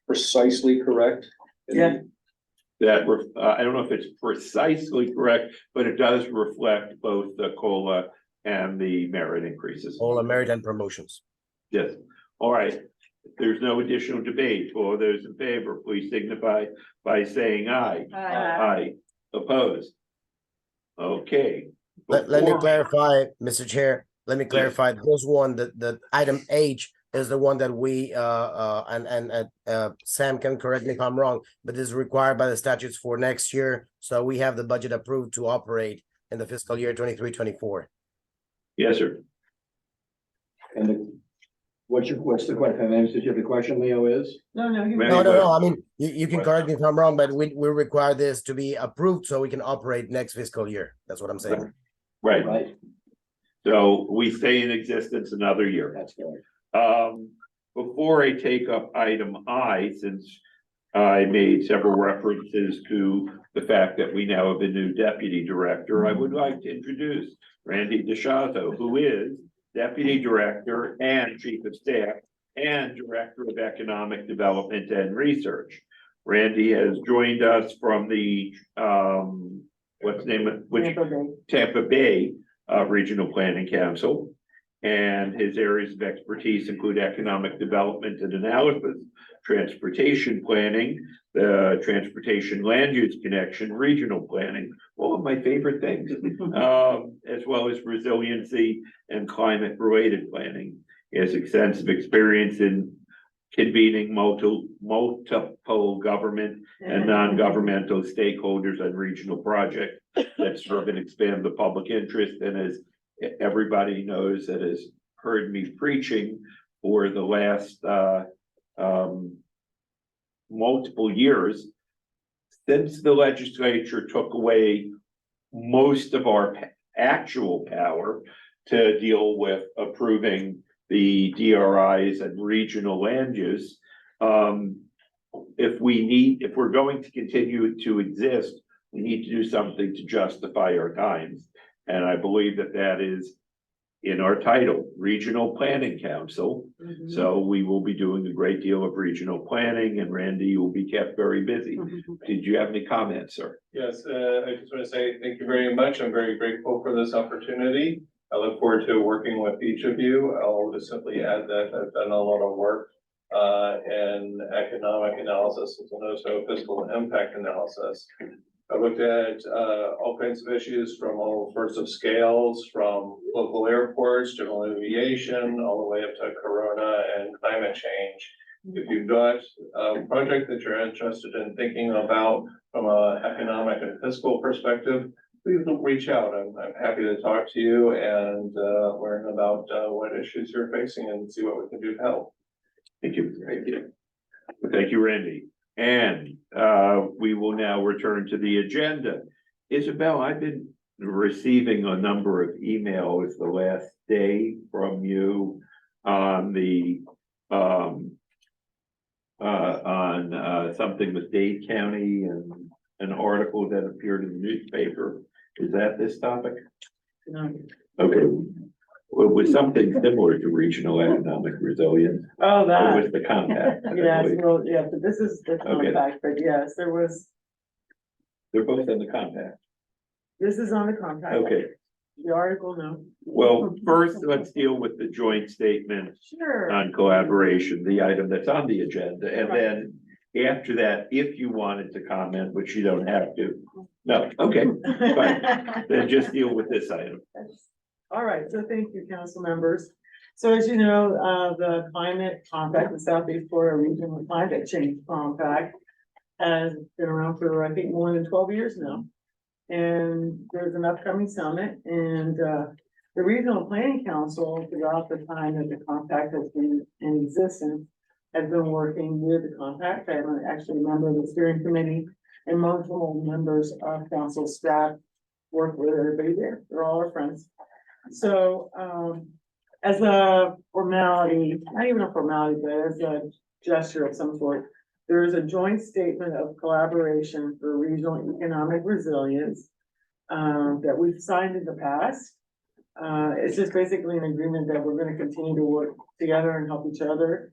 precisely correct? Yeah. That, I don't know if it's precisely correct, but it does reflect both the COLA and the merit increases. All the merit and promotions. Yes, all right. If there's no additional debate, all those in favor, please signify by saying aye. Aye. Opposed? Okay. Let me Before- clarify, Mr. Chair, let me clarify, this one, the item H is the one that we, Sam can correct me if I'm wrong, but this is required by the statutes for next year. So we have the budget approved to operate in the fiscal year 23-24. Yes, sir. And what's the question? And did you have a question, Leo, is? No, you. No, I mean, you can correct me if I'm wrong, but we require this to be approved so we can operate next fiscal year. That's what I'm saying. Right, Right, so we stay in existence another year. that's good. Before I take up item I, since I made several references to the fact that we now have a new deputy director, I would like to introduce Randy DeShazo, who is Deputy Director and Chief of Staff and Director of Economic Development and Research. Randy has joined us from the, what's the name of, which Tampa Bay Regional Planning Council. And his areas of expertise include economic development and analysis, transportation planning, the transportation land use connection, regional planning, all of my favorite things, as well as resiliency and climate related planning. He has extensive experience in convening multiple government and non-governmental stakeholders on regional projects that serve and expand the public interest, and as everybody knows that has heard me preaching for the last multiple years, since the legislature took away most of our actual power to deal with approving the DRIs and regional land use. If we're going to continue to exist, we need to do something to justify our times. And I believe that that is in our title, Regional Planning Council. So we will be doing a great deal of regional planning, and Randy, you will be kept very busy. Did you have any comments, sir? Yes, I just want to say thank you very much. I'm very grateful for this opportunity. I look forward to working with each of you. I'll just simply add that I've done a lot of work in economic analysis and also fiscal impact analysis. I looked at all kinds of issues from all sorts of scales, from local airports, general aviation, all the way up to Corona and climate change. If you've got a project that you're interested in thinking about from an economic and fiscal perspective, please reach out. I'm happy to talk to you and learn about what issues you're facing and see what we can do to help. Thank you. Thank you. Thank you, Randy. And we will now return to the agenda. Isabel, I've been receiving a number of emails the last day from you on the something with Dade County and an article that appeared in the newspaper. Is that this topic? No. Okay. Well, it was something similar to regional economic resilience. Oh, It that, was the compact. I yes, believe. well, yeah, but this is the Okay. compact, but yes, there was, They're both in the compact. this is on the compact. Okay, The article, no. Well, first, let's deal with the joint statement Sure. on collaboration, the item that's on the agenda, and Right. then after that, if you wanted to comment, which you don't have to. No, okay, then just deal with this item. All right, so thank you, council members. So as you know, the climate compact, the Southeast Florida Regional Climate Change Compact has been around for, I think, more than 12 years now. And there's an upcoming summit, and the Regional Planning Council, throughout the time that the compact has been in existence, has been working with the compact. I'm actually a member of the steering committee, and multiple members of council staff work with everybody there. They're all our friends. So, as a formality, not even a formality, but as a gesture of some sort, there is a joint statement of collaboration for regional economic resilience that we've signed in the past. It's just basically an agreement that we're gonna continue to work together and help each other.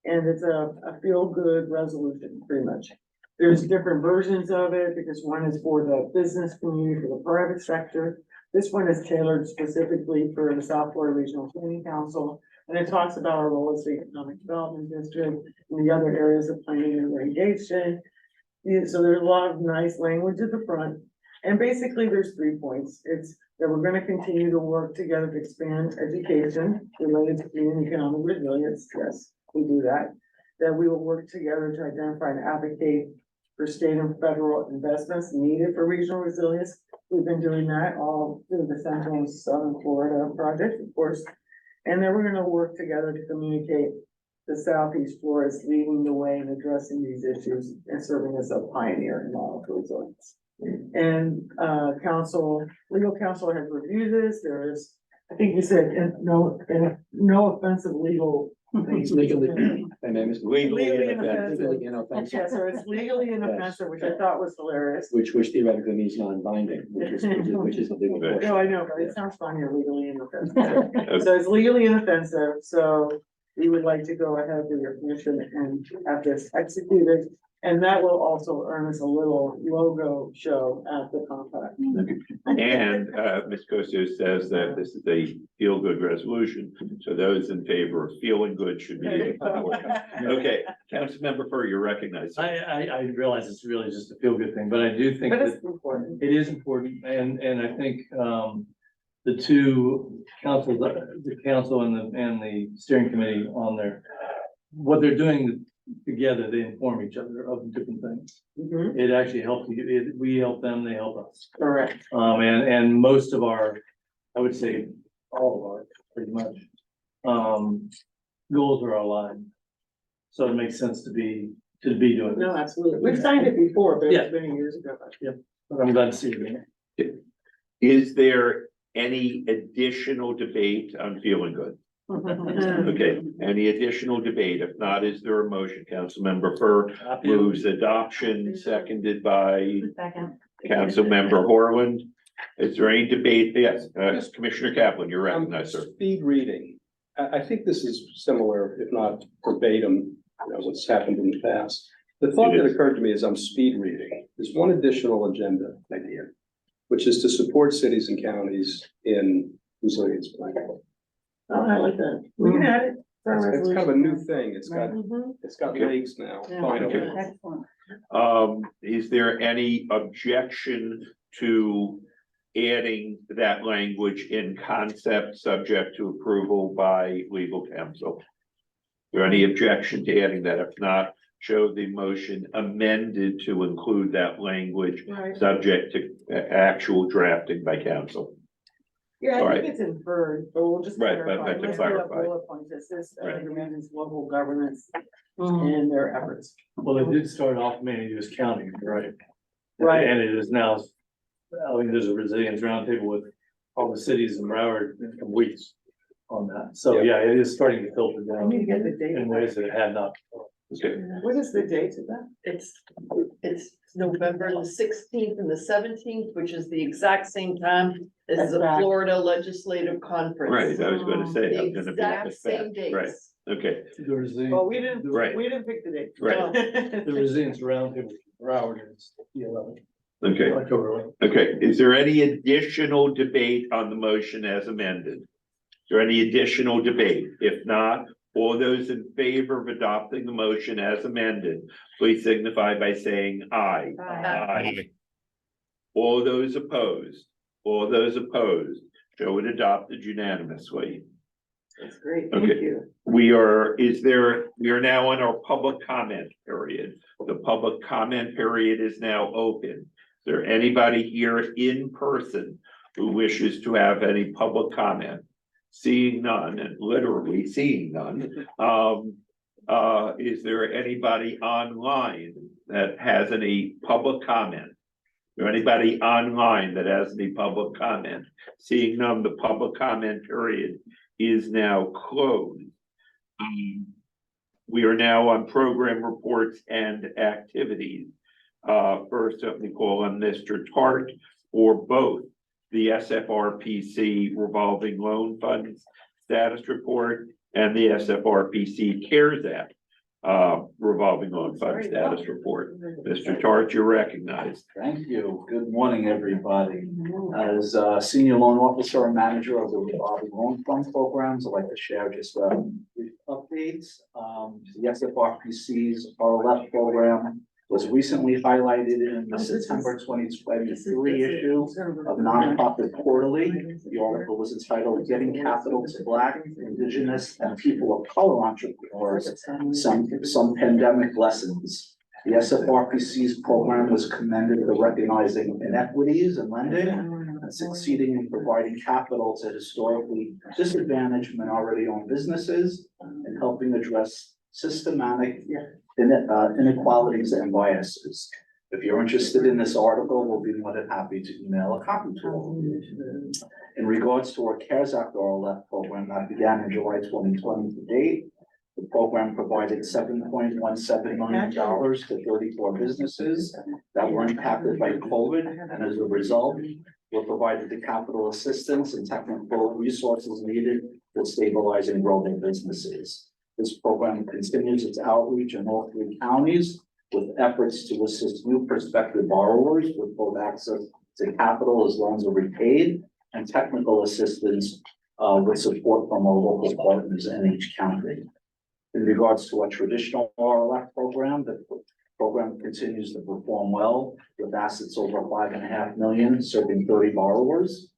And it's a feel-good resolution, pretty much. There's different versions of it, because one is for the business community, for the private sector. This one is tailored specifically for the South Florida Regional Planning Council. And it talks about our role as the economic development district and the other areas of planning that we're engaged in. Yeah, so there's a lot of nice language at the front. And basically, there's 3 points. It's that we're gonna continue to work together to expand education related to community economic resilience. Yes, we do that. That we will work together to identify and advocate for state and federal investments needed for regional resilience. We've been doing that all through the Central and Southern Florida project, of course. And then we're gonna work together to communicate the Southeast Florida is leading the way in addressing these issues and serving as a pioneer in model for resilience. And, legal counsel has reviewed this. There is, I think you said, no offensive legal. It's legally, Legally legally inoffensive, Yeah, so it's legally inoffensive, which I thought was hilarious. which theoretically means non-binding, which is the legal portion. No, I know, but it sounds funny, legally inoffensive. So it's legally inoffensive, so we would like to go ahead with your permission and have this executed. And that will also earn us a little logo show at the compact. And Ms. Costo says that this is a feel-good resolution, so those in favor of feeling good should be. Okay, Councilmember Fur, you're recognized. I realize it's really just a feel-good thing, but I do think But that it's important. it is important, and I think the two councils, the council and the steering committee on there, what they're doing together, they inform each other of different things. Mhm. It actually helps you, we help them, they help us. Correct. And most of our, I would say, all of our, pretty much, goals are aligned. So it makes sense to be doing No, this. absolutely. We've signed it before, but Yeah. it's many years ago. But I'm glad to see it again. Is there any additional debate on feeling good? Okay, any additional debate? If not, is there a motion? Councilmember Fur moves adoption, seconded by Second. Councilmember Horland. Is there any debate? Yes, Commissioner Kaplan, you're recognized, sir. Speed reading. I think this is similar, if not verbatim, what's happened in the past. The thought It that is. occurred to me as I'm speed reading is one additional agenda idea, which is to support cities and counties in resilience planning. Oh, I like that. We can add it. It's kind of a new thing. It's got Okay. legs now, Yeah. finally. Excellent. Is there any objection to adding that language in concept, subject to approval by legal counsel? Is there any objection to adding that? If not, show the motion amended to include that language, Right. subject to actual drafting by council. Yeah, All I right. think it's inferred, but we'll just Right, but clarify. to Let's put up clarify. bullet points. It says, Right. recommends local governance and their efforts. Well, it did start off mainly as county, right? Right. And it is now, I mean, there's a resilience roundtable with all the cities in Broward in some weeks on that. So, yeah, it is starting to filter I down need to get the date. in ways that it had not. Okay, What is the date of that? It's November the 16th and the 17th, which is the exact same time as the That's back. Florida Legislative Conference. right, I was gonna say, The I'm gonna be exact this same fast, right, dates. okay, There's Well, we didn't, Right. we didn't pick the date. Right. the resilience roundtable in Broward is the 11th. Okay, October. okay. Is there any additional debate on the motion as amended? Is there any additional debate? If not, all those in favor of adopting the motion as amended, please signify by saying aye. Aye. All those opposed, show it adopted unanimously. That's great, Okay. thank you. We are now on our public comment period. The public comment period is now open. Is there anybody here in person who wishes to have any public comment? Seeing none, and literally seeing none, is there anybody online that has any public comment? Is there anybody online that has any public comment? Seeing none, the public comment period is now closed. We are now on program reports and activities. First, let me call on Mr. Tart for both the SFRPC revolving loan funds status report and the SFRPC CARES Act revolving loan fund status report. Mr. Tart, you're recognized. Thank you. Good morning, everybody. As senior loan officer and manager of the revolving loan fund programs, I'd like to share just brief updates. The SFRPC's RLF program was recently highlighted in the September 2023 issue of Nonprofit Quarterly. The article was entitled "Getting Capital to Black, Indigenous, and People of Color Entrepreneurs, Some Pandemic Lessons." The SFRPC's program was commended for recognizing inequities in lending and succeeding in providing capital to historically disadvantaged minority-owned businesses and helping address systematic inequalities and biases. If you're interested in this article, we'll be more than happy to email a copy to all of you. In regards to our CARES Act RLF program that began in July 2020 to date, the program provided $7.17 million to 34 businesses that were impacted by COVID, and as a result, were provided the capital assistance and technical resources needed to stabilize and grow their businesses. This program continues its outreach in all 3 counties with efforts to assist new prospective borrowers with both access to capital as loans are repaid and technical assistance with support from our local partners in each county. In regards to our traditional RLF program, the program continues to perform well with assets over $5.5 million, serving 30 borrowers.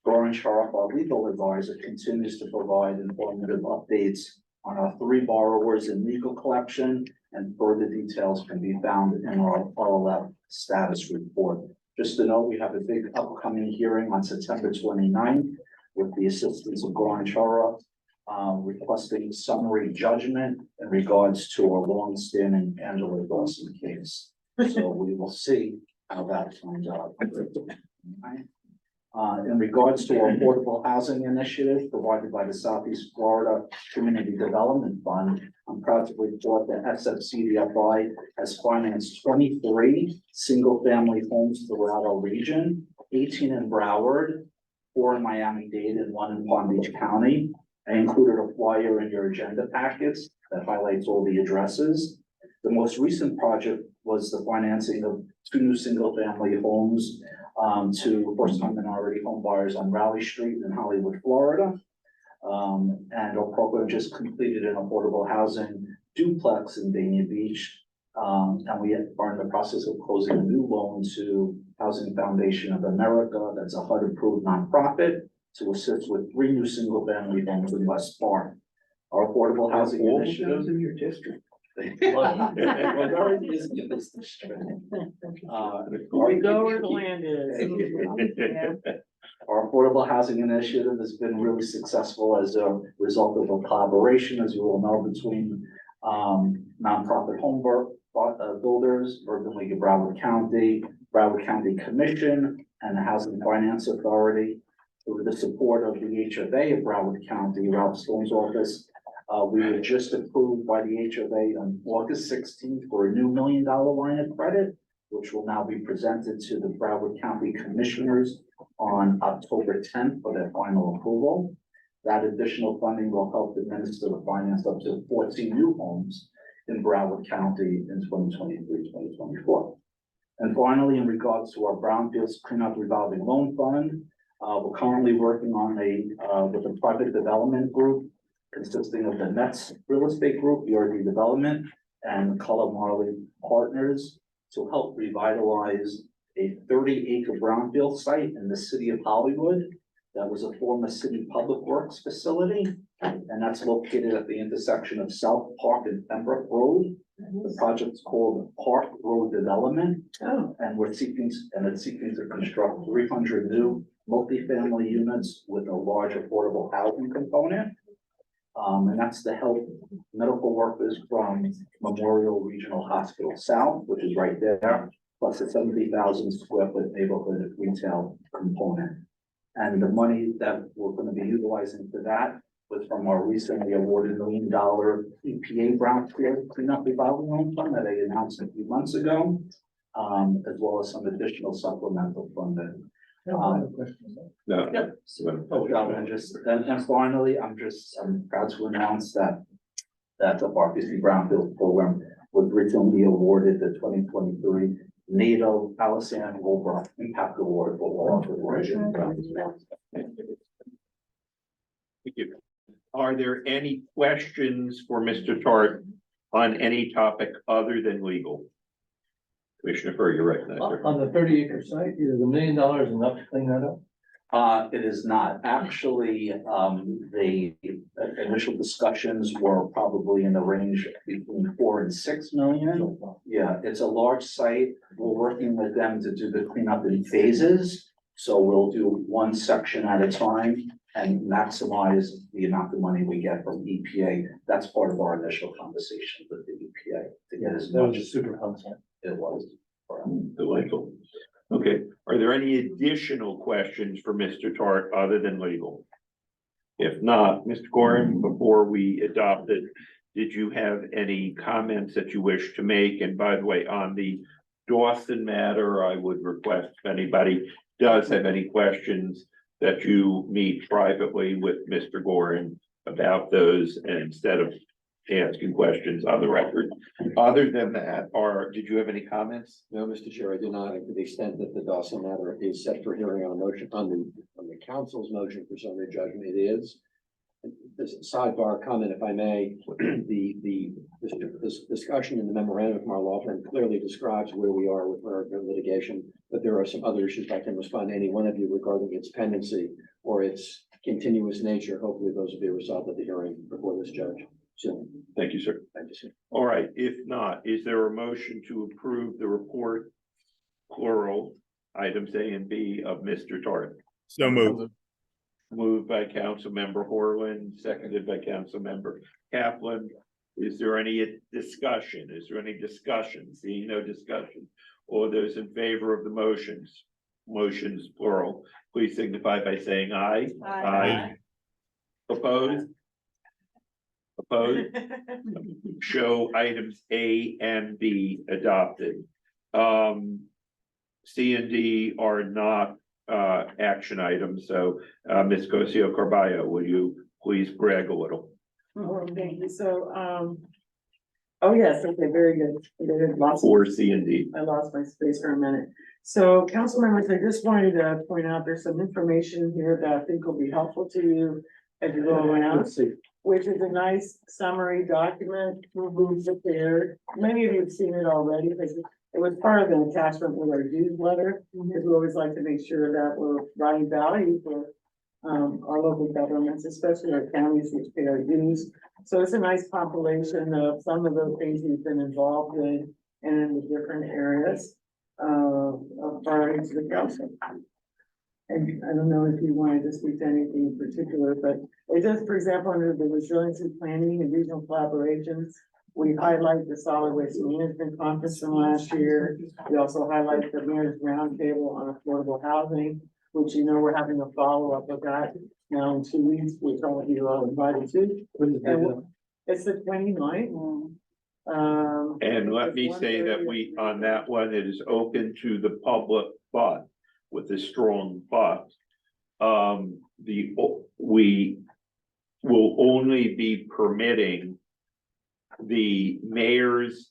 Goran Sharaf, our legal advisor, continues to provide informative updates on our 3 borrowers in legal collection, and further details can be found in our RLF status report. Just to note, we have a big upcoming hearing on September 29th with the assistance of Goran Sharaf, requesting summary judgment in regards to our long-standing Angela Dawson case. So we will see how that turns out. In regards to our affordable housing initiative provided by the Southeast Florida Community Development Fund, I'm proud to report that SFCDFI has financed 23 single-family homes throughout our region, 18 in Broward, 4 in Miami-Dade, and 1 in Palm Beach County. I included a flyer in your agenda packets that highlights all the addresses. The most recent project was the financing of 2 new single-family homes to first-time minority home buyers on Raleigh Street in Hollywood, Florida. And our program just completed an affordable housing duplex in Dania Beach. And we are in the process of closing a new loan to Housing Foundation of America, that's a HUD-approved nonprofit, to assist with 3 new single-family homes in West Palm. Our affordable housing initiative. In your district. Well, very busy in this district. We go where the land is. Our affordable housing initiative has been really successful as a result of a collaboration, as you all know, between nonprofit home builders, Urban League of Broward County Commission, and the Housing Finance Authority. With the support of the HFA of Broward County, Ralph Stone's office, we were just approved by the HFA on August 16th for a new $1 million line of credit, which will now be presented to the Broward County Commissioners on October 10th for their final approval. That additional funding will help administer the finance up to 14 new homes in Broward County in 2023-2024. And finally, in regards to our brownfields cleanup revolving loan fund, we're currently working on with a private development group consisting of the Nets Real Estate Group, BRD Development, and Cullen Marley Partners to help revitalize a 30-acre brownfield site in the city of Hollywood. That was a former city public works facility, and that's located at the intersection of South Park and Pembroke Road. The project's called Park Road Development, and it's seeking to construct 300 new multifamily units with a large affordable housing component. And that's to help medical workers from Memorial Regional Hospital South, which is right there, plus a 70,000 square foot neighborhood retail component. And the money that we're going to be utilizing for that was from our recently awarded $1 million EPA brownfield cleanup revolving loan fund that I announced a few months ago, as well as some additional supplemental funding. No. And finally, I'm proud to announce that the RPC Brownfield program was recently awarded the 2023 NATO Palisade Global Impact Award for law enforcement. Thank you. Are there any questions for Mr. Tart on any topic other than legal? Commissioner Furr, you're recognized. On the 30-acre site, is $1 million enough to clean that up? It is not. Actually, the initial discussions were probably in the range between 4 and 6 million. Yeah, it's a large site. We're working with them to do the cleanup in phases. So we'll do one section at a time and maximize the amount of money we get from EPA. That's part of our initial conversation with the EPA to get as That much was a super concept. it was. Delightful. Okay, are there any additional questions for Mr. Tart other than legal? If not, Mr. Gorin, before we adopt it, did you have any comments that you wish to make? And by the way, on the Dawson matter, I would request if anybody does have any questions that you meet privately with Mr. Gorin about those instead of asking questions on the record. Other than that, did you have any comments? No, Mr. Chair, I do not, to the extent that the Dawson matter is set for hearing on a motion, on the council's motion for summary judgment, it is. This sidebar comment, if I may, this discussion in the memorandum from our law firm clearly describes where we are with our litigation, but there are some other issues I can respond to any one of you regarding its pendency or its continuous nature. Hopefully those will be resolved at the hearing before this judge. So, thank you, sir. thank you, sir. All right, if not, is there a motion to approve the report, plural, items A and B of Mr. Tart? So moved. Moved by Councilmember Horland, seconded by Councilmember Kaplan. Is there any discussion? Is there any discussion? Seeing no discussion. All those in favor of the motions plural, please signify by saying aye. Aye. Opposed? Opposed? Show items A and B adopted. C and D are not action items, so Ms. Cosio Carballo, will you please brag a little? Oh, thank you. So, oh, yes, okay, very good. For C and D. I lost my space for a minute. So, council members, I just wanted to point out there's some information here that I think will be helpful to you as you go around, which is a nice summary document we've prepared. Many of you have seen it already because it was part of the attachment with our dues letter, because we always like to make sure that we're providing value for our local governments, especially our counties which pay our dues. So it's a nice compilation of some of the things we've been involved in and in the different areas of priority to the council. And I don't know if you wanted to speak to anything in particular, but it does, for example, under the resiliency planning and regional collaborations, we highlight the solid waste management conference from last year. We also highlight the mayor's roundtable on affordable housing, which we're having a follow-up of that now in 2 weeks, which all of you are invited to. And it's the 29th. And let me say that on that one, it is open to the public, but with a strong but. We will only be permitting the mayors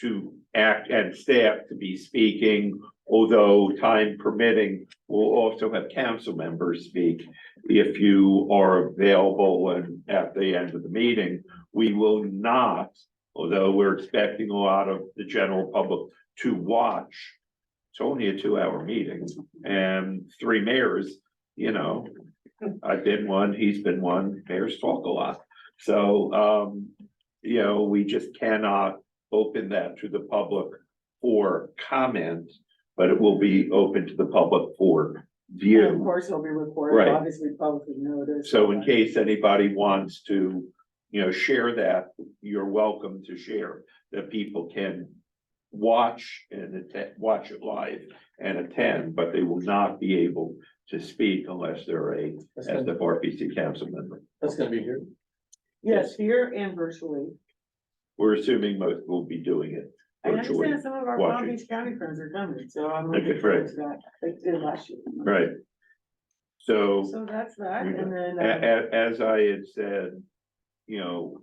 to act and staff to be speaking, although time permitting, we'll also have council members speak. If you are available and at the end of the meeting, we will not, although we're expecting a lot of the general public to watch. It's only a 2-hour meeting and 3 mayors, you know, I've been one, he's been one, mayors talk a lot. So, you know, we just cannot open that to the public for comment, but it will be open to the public for And of view. course, it'll be recorded, Right. obviously publicly noticed. So in case anybody wants to, you know, share that, you're welcome to share, that people can watch and watch it live and attend, but they will not be able to speak unless they're a SFRPC council member. That's gonna be here. Yes, here and virtually. We're assuming most will be doing it I virtually. understand some of our Palm watching. Beach County friends are coming, so I'm Okay, looking forward great. to that. They did last year. Right. So. So that's that, and then, As I had said, you know,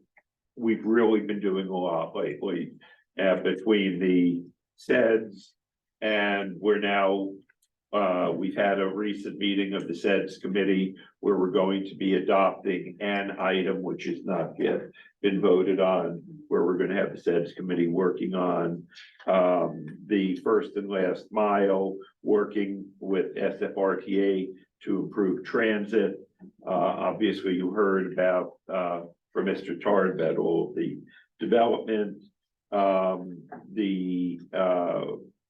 we've really been doing a lot lately, between the SEDS and we're now, we've had a recent meeting of the SEDS committee where we're going to be adopting an item which is not yet been voted on, where we're gonna have the SEDS committee working on the first and last mile, working with SFRTA to improve transit. Obviously, you heard about, from Mr. Tard, about all of the development, the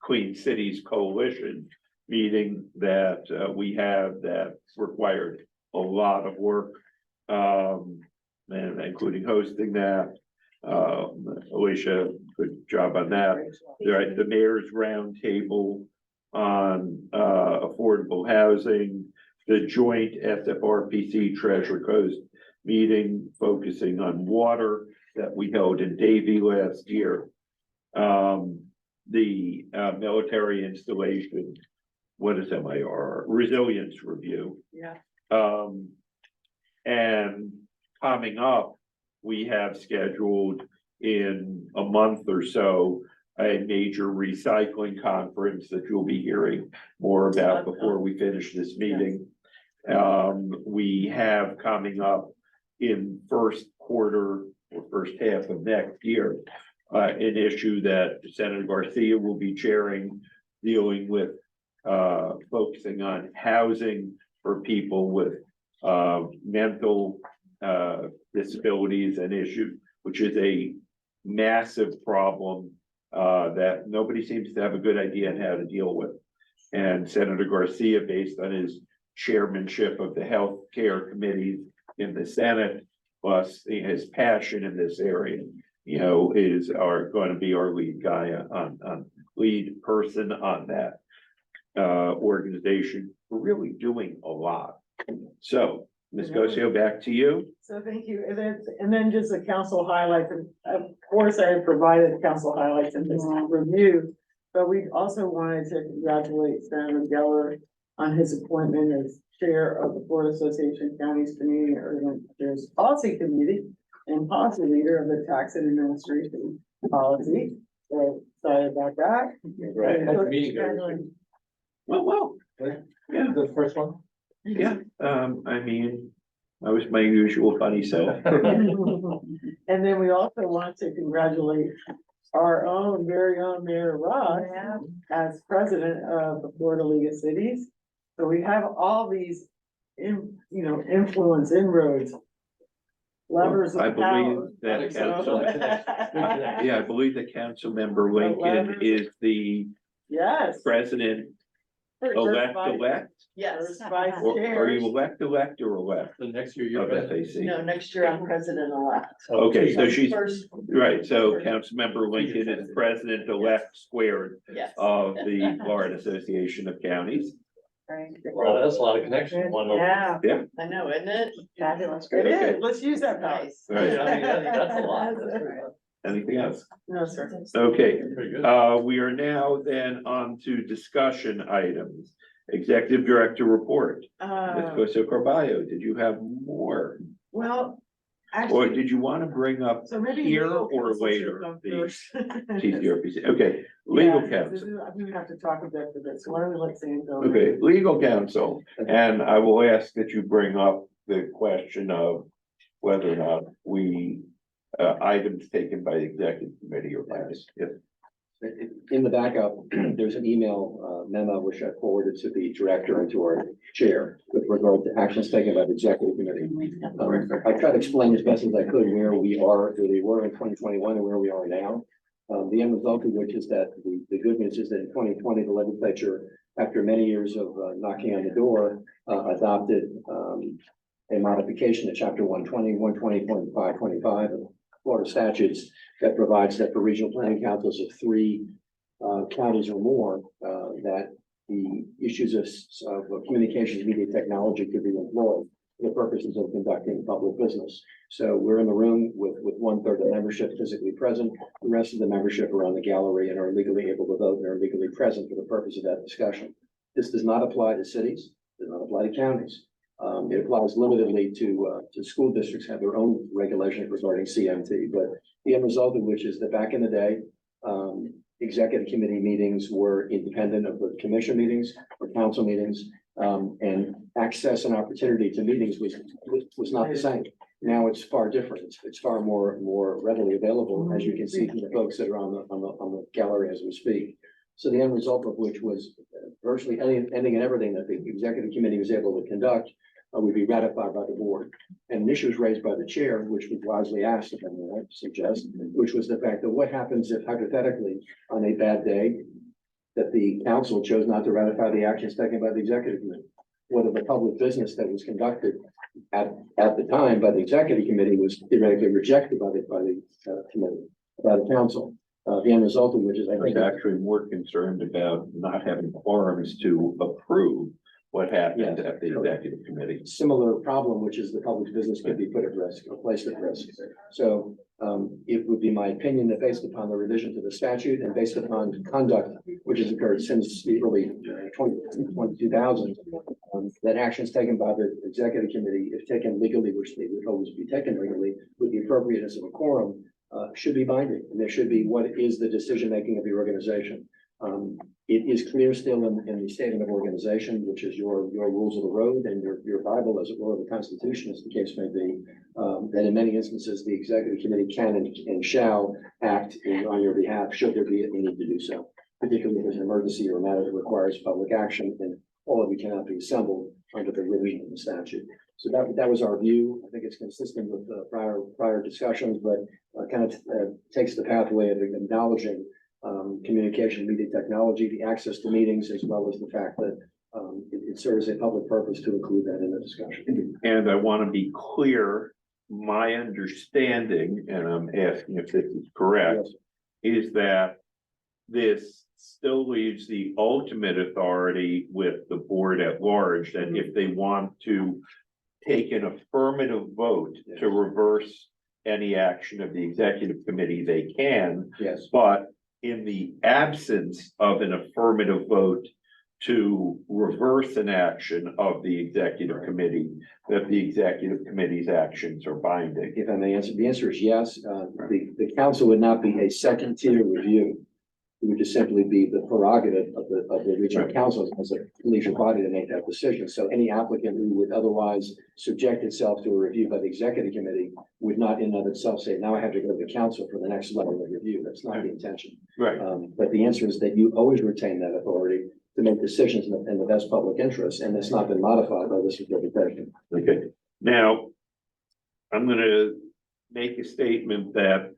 Clean Cities Coalition meeting that we have that required a lot of work, and including hosting that. Alicia, good job on that. Right, the mayor's roundtable on affordable housing, the joint SFRPC Treasure Coast meeting focusing on water that we held in Davie last year. The military installation, what is MIR? Resilience review. yeah. And coming up, we have scheduled in a month or so, a major recycling conference that you'll be hearing more about before we finish this meeting. We have coming up in first quarter or first half of next year, an issue that Senator Garcia will be chairing, dealing with focusing on housing for people with mental disabilities and issues, which is a massive problem that nobody seems to have a good idea on how to deal with. And Senator Garcia, based on his chairmanship of the health care committees in the Senate, plus his passion in this area, you know, going to be our lead guy on lead person on that organization. We're really doing a lot. So, Ms. Gocio, back to you. So thank you. And then just the council highlights, and of course I have provided council highlights in this review. But we also wanted to congratulate Senator Geller on his appointment as chair of the Florida Association of Counties Community Urban Affairs Policy Committee and policy leader of the Tax and Administration Policy. So excited about that. Right. Nice meeting you. Well, yeah, The first one? yeah. I mean, I was my usual funny self. And then we also want to congratulate our own, very own Mayor Ross as president of the Florida League of Cities. So we have all these, influence inroads. Levers I of believe power. that So- council, yeah, I believe that council member Lincoln is the Yes. president First elect. Yes. vice Or are you chair. elect or elect The next year you're of president. FAC? No, next year I'm president-elect. Okay, so she's, First, right, so Councilmember Lincoln is president-elect squared yes. of the Florida Association of Counties. Well, that's a lot of connections. Yeah, I know, isn't it? fabulous. It Okay. is. Let's use that power. Nice. Right. Yeah, I mean, that's a lot. That's pretty much. Anything else? No, sir. Okay, Pretty good. we are now then on to discussion items. Executive Director report. Ms. Coso Carballo, did you have more? Well, Or Actually, did you want to bring up so maybe. here legal or counsel should later, come the first. TCRPC? Okay, legal Yeah, this counsel. is- I'm gonna have to talk about this, so why don't we let Sam go? Okay, legal counsel, and I will ask that you bring up the question of whether or not we, items taken by the executive committee or by this. Yes. In the backup, there's an email memo which I forwarded to the director and to our chair with regard to actions taken by the executive committee. I tried to explain as best as I could where we are, where we were in 2021 and where we are now. The end result of which is that the good news is that in 2020, the legislature, after many years of knocking on the door, adopted a modification to chapter 120, 120.525 of Florida statutes that provides that for regional planning councils of 3 counties or more, that the issues of communications media technology could be employed for the purposes of conducting public business. So we're in the room with 1/3 of the membership physically present. The rest of the membership are on the gallery and are legally able to vote and are legally present for the purpose of that discussion. This does not apply to cities, does not apply to counties. It applies limitedly to school districts have their own regulations regarding CMT, but the end result of which is that back in the day, executive committee meetings were independent of the commission meetings or council meetings, and access and opportunity to meetings was not the same. Now it's far different. It's far more readily available, as you can see from the folks that are on the gallery as we speak. So the end result of which was virtually anything and everything that the executive committee was able to conduct would be ratified by the board. And an issue was raised by the chair, which was wisely asked, if I may suggest, which was the fact that what happens if hypothetically on a bad day that the council chose not to ratify the actions taken by the executive committee? Whether the public business that was conducted at the time by the executive committee was theoretically rejected by the committee, by the council. The end result of which is, I I was think, actually more concerned about not having quorums to approve what happened Yes, at the correct. executive committee. similar problem, which is the public business could be put at risk or placed at risk. So it would be my opinion that based upon the revision to the statute and based upon conduct, which has occurred since the early 2000, that actions taken by the executive committee, if taken legally, which they would always be taken legally, with the appropriateness of a quorum, should be binding. And there should be what is the decision-making of the organization. It is clear still in the statement of organization, which is your rules of the road and your Bible, as it were, the Constitution, as the case may be, that in many instances, the executive committee can and shall act on your behalf, should there be a need to do so, particularly if there's an emergency or a matter that requires public action, and all of you cannot be assembled under the revision of the statute. So that was our view. I think it's consistent with prior discussions, but kind of takes the pathway of acknowledging communication, media technology, the access to meetings, as well as the fact that it serves a public purpose to include that in the discussion. And I want to be clear, my understanding, and I'm asking if this is correct, is that this still leaves the ultimate authority with the board at large, that if they want to take an affirmative vote to reverse any action of the executive committee, they can. Yes. But in the absence of an affirmative vote to reverse an action of the executive committee, that the executive committee's actions are binding. If I may answer, the answer is yes. The council would not be a second tier review. It would just simply be the prerogative of the regional council as a collegiate body to make that decision. So any applicant who would otherwise subject itself to a review by the executive committee would not in and of itself say, now I have to go to the council for the next level of review. That's not the intention. Right. But the answer is that you always retain that authority to make decisions in the best public interest, and it's not been modified by this interpretation. Okay, now, I'm gonna make a statement that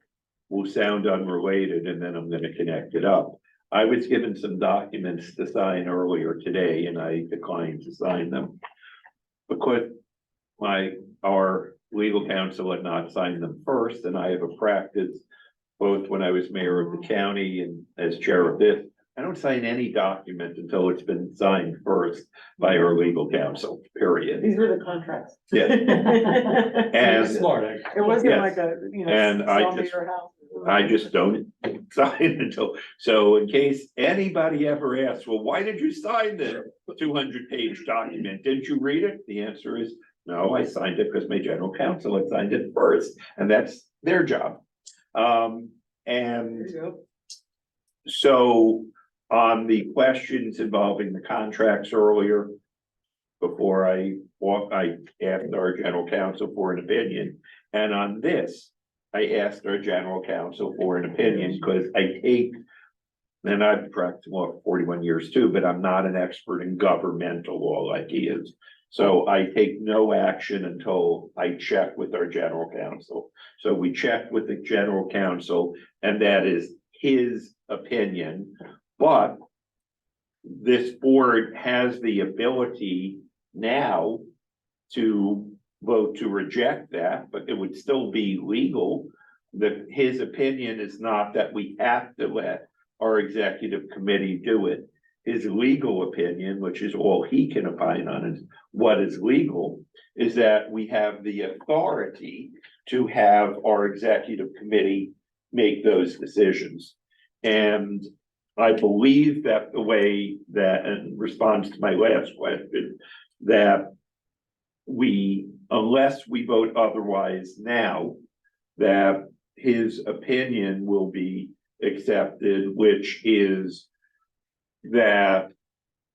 will sound unrelated, and then I'm gonna connect it up. I was given some documents to sign earlier today, and I declined to sign them because our legal counsel had not signed them first, and I have a practice, both when I was mayor of the county and as chair of this, I don't sign any document until it's been signed first by our legal counsel, period. These were the contracts. Yeah. And Smart, It wasn't Yes. like a, And I sell me just- your house. I just don't sign until, so in case anybody ever asks, well, why did you sign this 200-page document? Didn't you read it? The answer is, No, I signed it because my general counsel had signed it first, and that's their job. And so on the questions involving the contracts earlier, before I asked our general counsel for an opinion. And on this, I asked our general counsel for an opinion because I take, and I've practiced law for 41 years too, but I'm not an expert in governmental law like he is. So I take no action until I check with our general counsel. So we checked with the general counsel, and that is his opinion. But this board has the ability now to vote to reject that, but it would still be legal. That his opinion is not that we have to let our executive committee do it. His legal opinion, which is all he can opine on, is what is legal, is that we have the authority to have our executive committee make those decisions. And I believe that the way that, in response to my last question, that we, unless we vote otherwise now, that his opinion will be accepted, which is that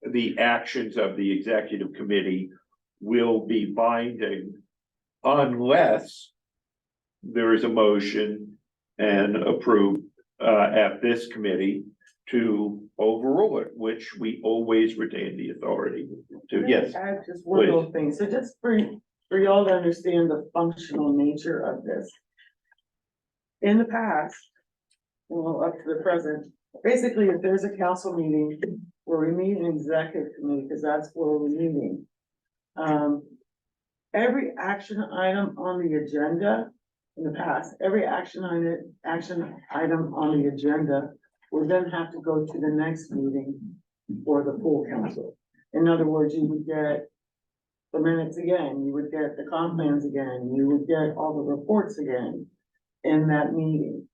the actions of the executive committee will be binding unless there is a motion and approved at this committee to overrule it, which we always retain the authority to. Yes. I have just one little thing. So just for y'all to understand the functional nature of this. In the past, well, up to the present, basically, if there's a council meeting where we meet an executive committee, because that's where we're meeting. Every action item on the agenda in the past, every action item on the agenda will then have to go to the next meeting for the full council. In other words, you would get the minutes again, you would get the comp plans again, you would get all the reports again in that meeting.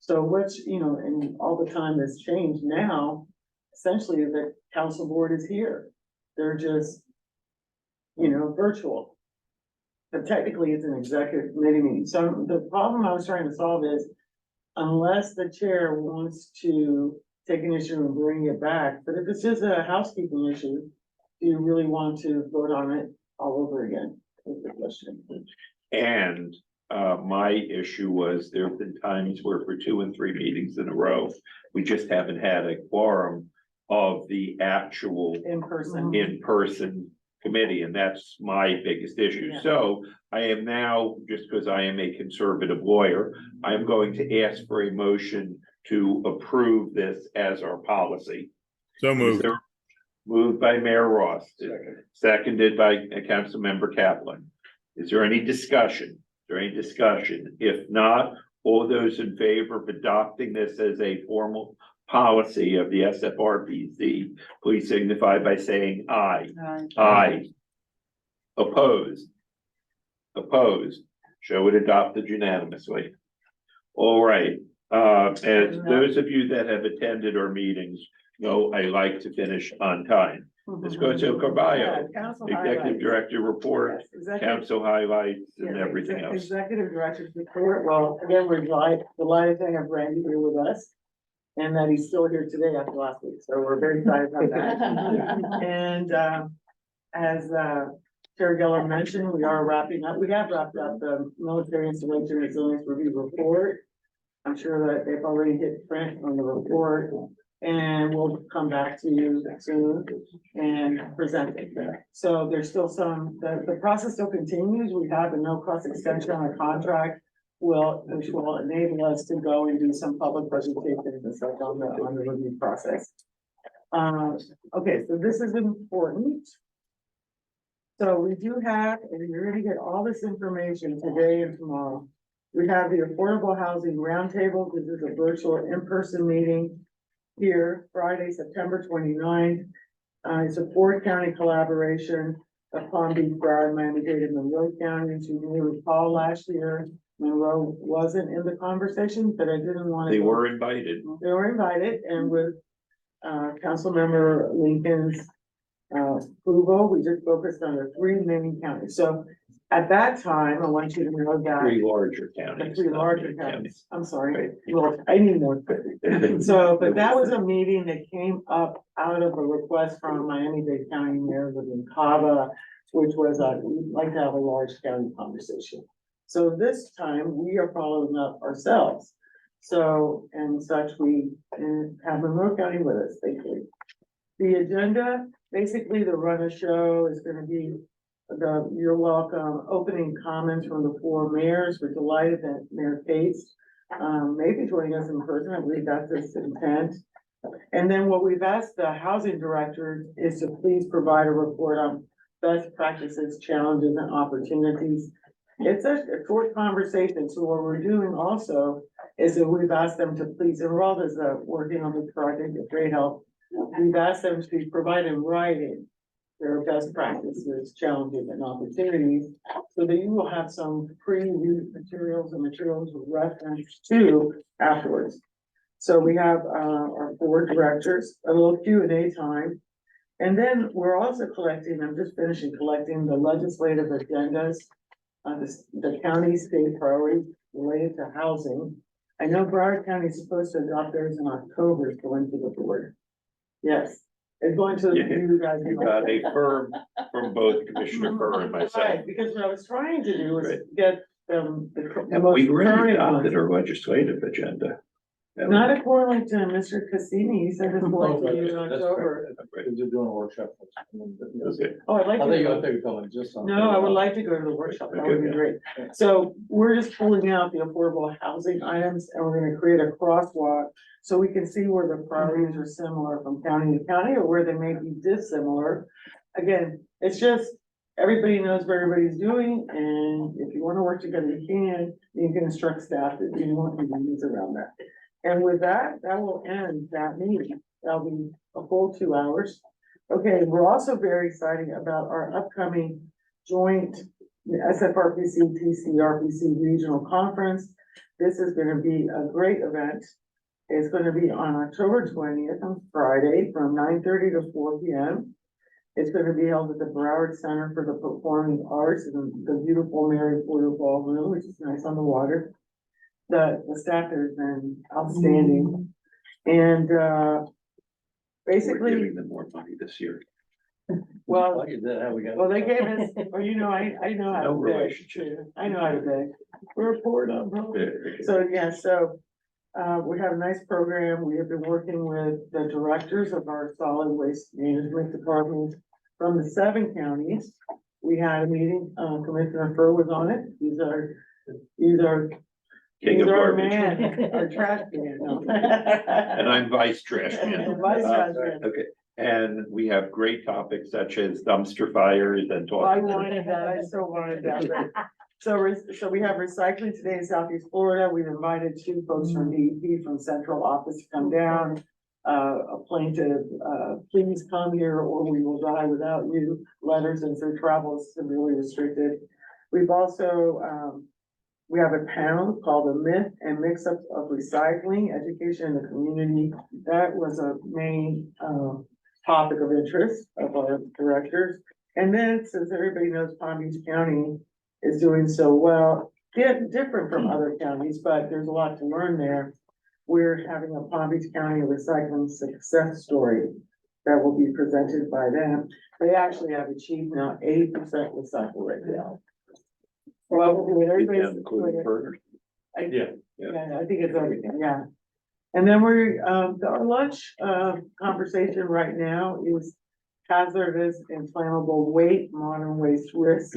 So what's, and all the time that's changed now, essentially the council board is here. They're just, virtual. But technically it's an executive committee meeting. So the problem I was trying to solve is, unless the chair wants to take an issue and bring it back, but if it's just a housekeeping issue, do you really want to vote on it all over again? Is the question. And my issue was there have been times where for 2 and 3 meetings in a row, we just haven't had a quorum of the actual in-person committee, and that's my biggest issue. Yeah. So I am now, just because I am a conservative lawyer, I am going to ask for a motion to approve this as our policy. So moved. Moved by Mayor Ross, seconded by Councilmember Kaplan. Is there any discussion? If not, all those in favor of adopting this as a formal policy of the SFRPC, please signify by saying aye. Aye. Opposed? Show it adopted unanimously. All right, as those of you that have attended our meetings know, I like to finish on time. Let's go to Carballo, Executive Director report, council highlights and everything else. Executive Director's report. Well, again, we're delighted to have Randy here with us. And that he's still here today after last week. So we're very excited about that. And as Terry Geller mentioned, we are wrapping up. We have wrapped up the military installation resilience review report. I'm sure that they've already hit print on the report. And we'll come back to you soon and present it there. So there's still the process still continues. We have a no-cost extension on our contract, which will enable us to go and do some public presentations and stuff on the review process. Okay, so this is important. So we do have, and you're gonna get all this information today and tomorrow. We have the Affordable Housing Roundtable. This is a virtual in-person meeting here, Friday, September 29th. It's a 4-county collaboration of Palm Beach, Broward, Miami-Dade, and Monroe counties. You may recall last year, Monroe wasn't in the conversation, but I didn't want to. They were invited. They were invited, and with Councilmember Lincoln's approval, we just focused on the three main counties. So at that time, I want you to know that. Three larger The counties. three not larger big counties, I'm sorry, well, I need more. So, but that was a meeting that came up out of a request from Miami-Dade County Mayor within Cava, which was, we'd like to have a large county conversation. So this time, we are following up ourselves. So, and such, we have Monroe County with us, thankfully. The agenda, basically the run of show is gonna be you're welcome, opening comments from the four mayors. We're delighted that Mayor Cates may be joining us in person. I believe that's his intent. And then what we've asked the housing director is to please provide a report on best practices, challenges, and opportunities. It's a short conversation, so what we're doing also is that we've asked them to please, and Rob is working on this project with great help. We've asked them to provide in writing their best practices, challenges, and opportunities, so that you will have some pre-read materials and materials with reference to afterwards. So we have our board directors, a little Q&A time. And then we're also collecting, I'm just finishing collecting the legislative agendas, the county state priorities related to housing. I know Broward County is supposed to adopt theirs in October, it's going to the board. Yes, it's going to you guys. You got a firm from both Commissioner Burr and myself. Right, because what I was trying to do was Right. get the And most we really current adopted ones. our legislative agenda. Not according to Mr. Cassini, he said it's going to you in October. They're doing a workshop. Okay. Oh, I'd like I to. thought you were thinking just on. No, I would like to go to the workshop, that would be Okay. great. So we're just pulling out the affordable housing items and we're gonna create a crosswalk. So we can see where the priorities are similar from county to county or where they may be dissimilar. Again, it's just, everybody knows what everybody's doing, and if you wanna work together, you can instruct staff that you want to use around that. And with that, that will end that meeting. That'll be a full 2 hours. Okay, we're also very excited about our upcoming joint SFRPC, TCRPC Regional Conference. This is gonna be a great event. It's gonna be on October 20th, on Friday, from 9:30 to 4 p.m. It's gonna be held at the Broward Center for the Performing Arts in the beautiful Mary Porter Ballroom, which is nice on the water. The staff has been outstanding. And, We're basically, giving them more money this year. well, Look at that, how we got. well, they gave us, well, you know, I know how No to beg. relationship. too. I know how to beg. We're poor on. Okay. So, yeah, so, we have a nice program. We have been working with the directors of our solid waste management department from the 7 counties. We had a meeting, Commissioner Furr was on it. He's our King of our garbage. man, our trash man. And I'm vice trash man. Vice trash man. Okay, and we have great topics such as dumpster fires and I talking. wanted that, I so wanted that. So we have recycling today in Southeast Florida. We've invited 2 folks from DEP from central office to come down. A plaintiff, please come here or we will die without you, letters, and so travel is severely restricted. We've also, we have a panel called the Myth and Mix-Ups of Recycling, Education in the Community. That was a main, topic of interest of our directors. And then, since everybody knows Palm Beach County is doing so well, different from other counties, but there's a lot to learn there. We're having a Palm Beach County recycling success story that will be presented by them. They actually have achieved now 80% recycle rate now. Well, everybody's doing it. Yeah. Yeah, I think it's everything, yeah. And then our lunch, conversation right now is hazardous inflammable weight, modern waste risks.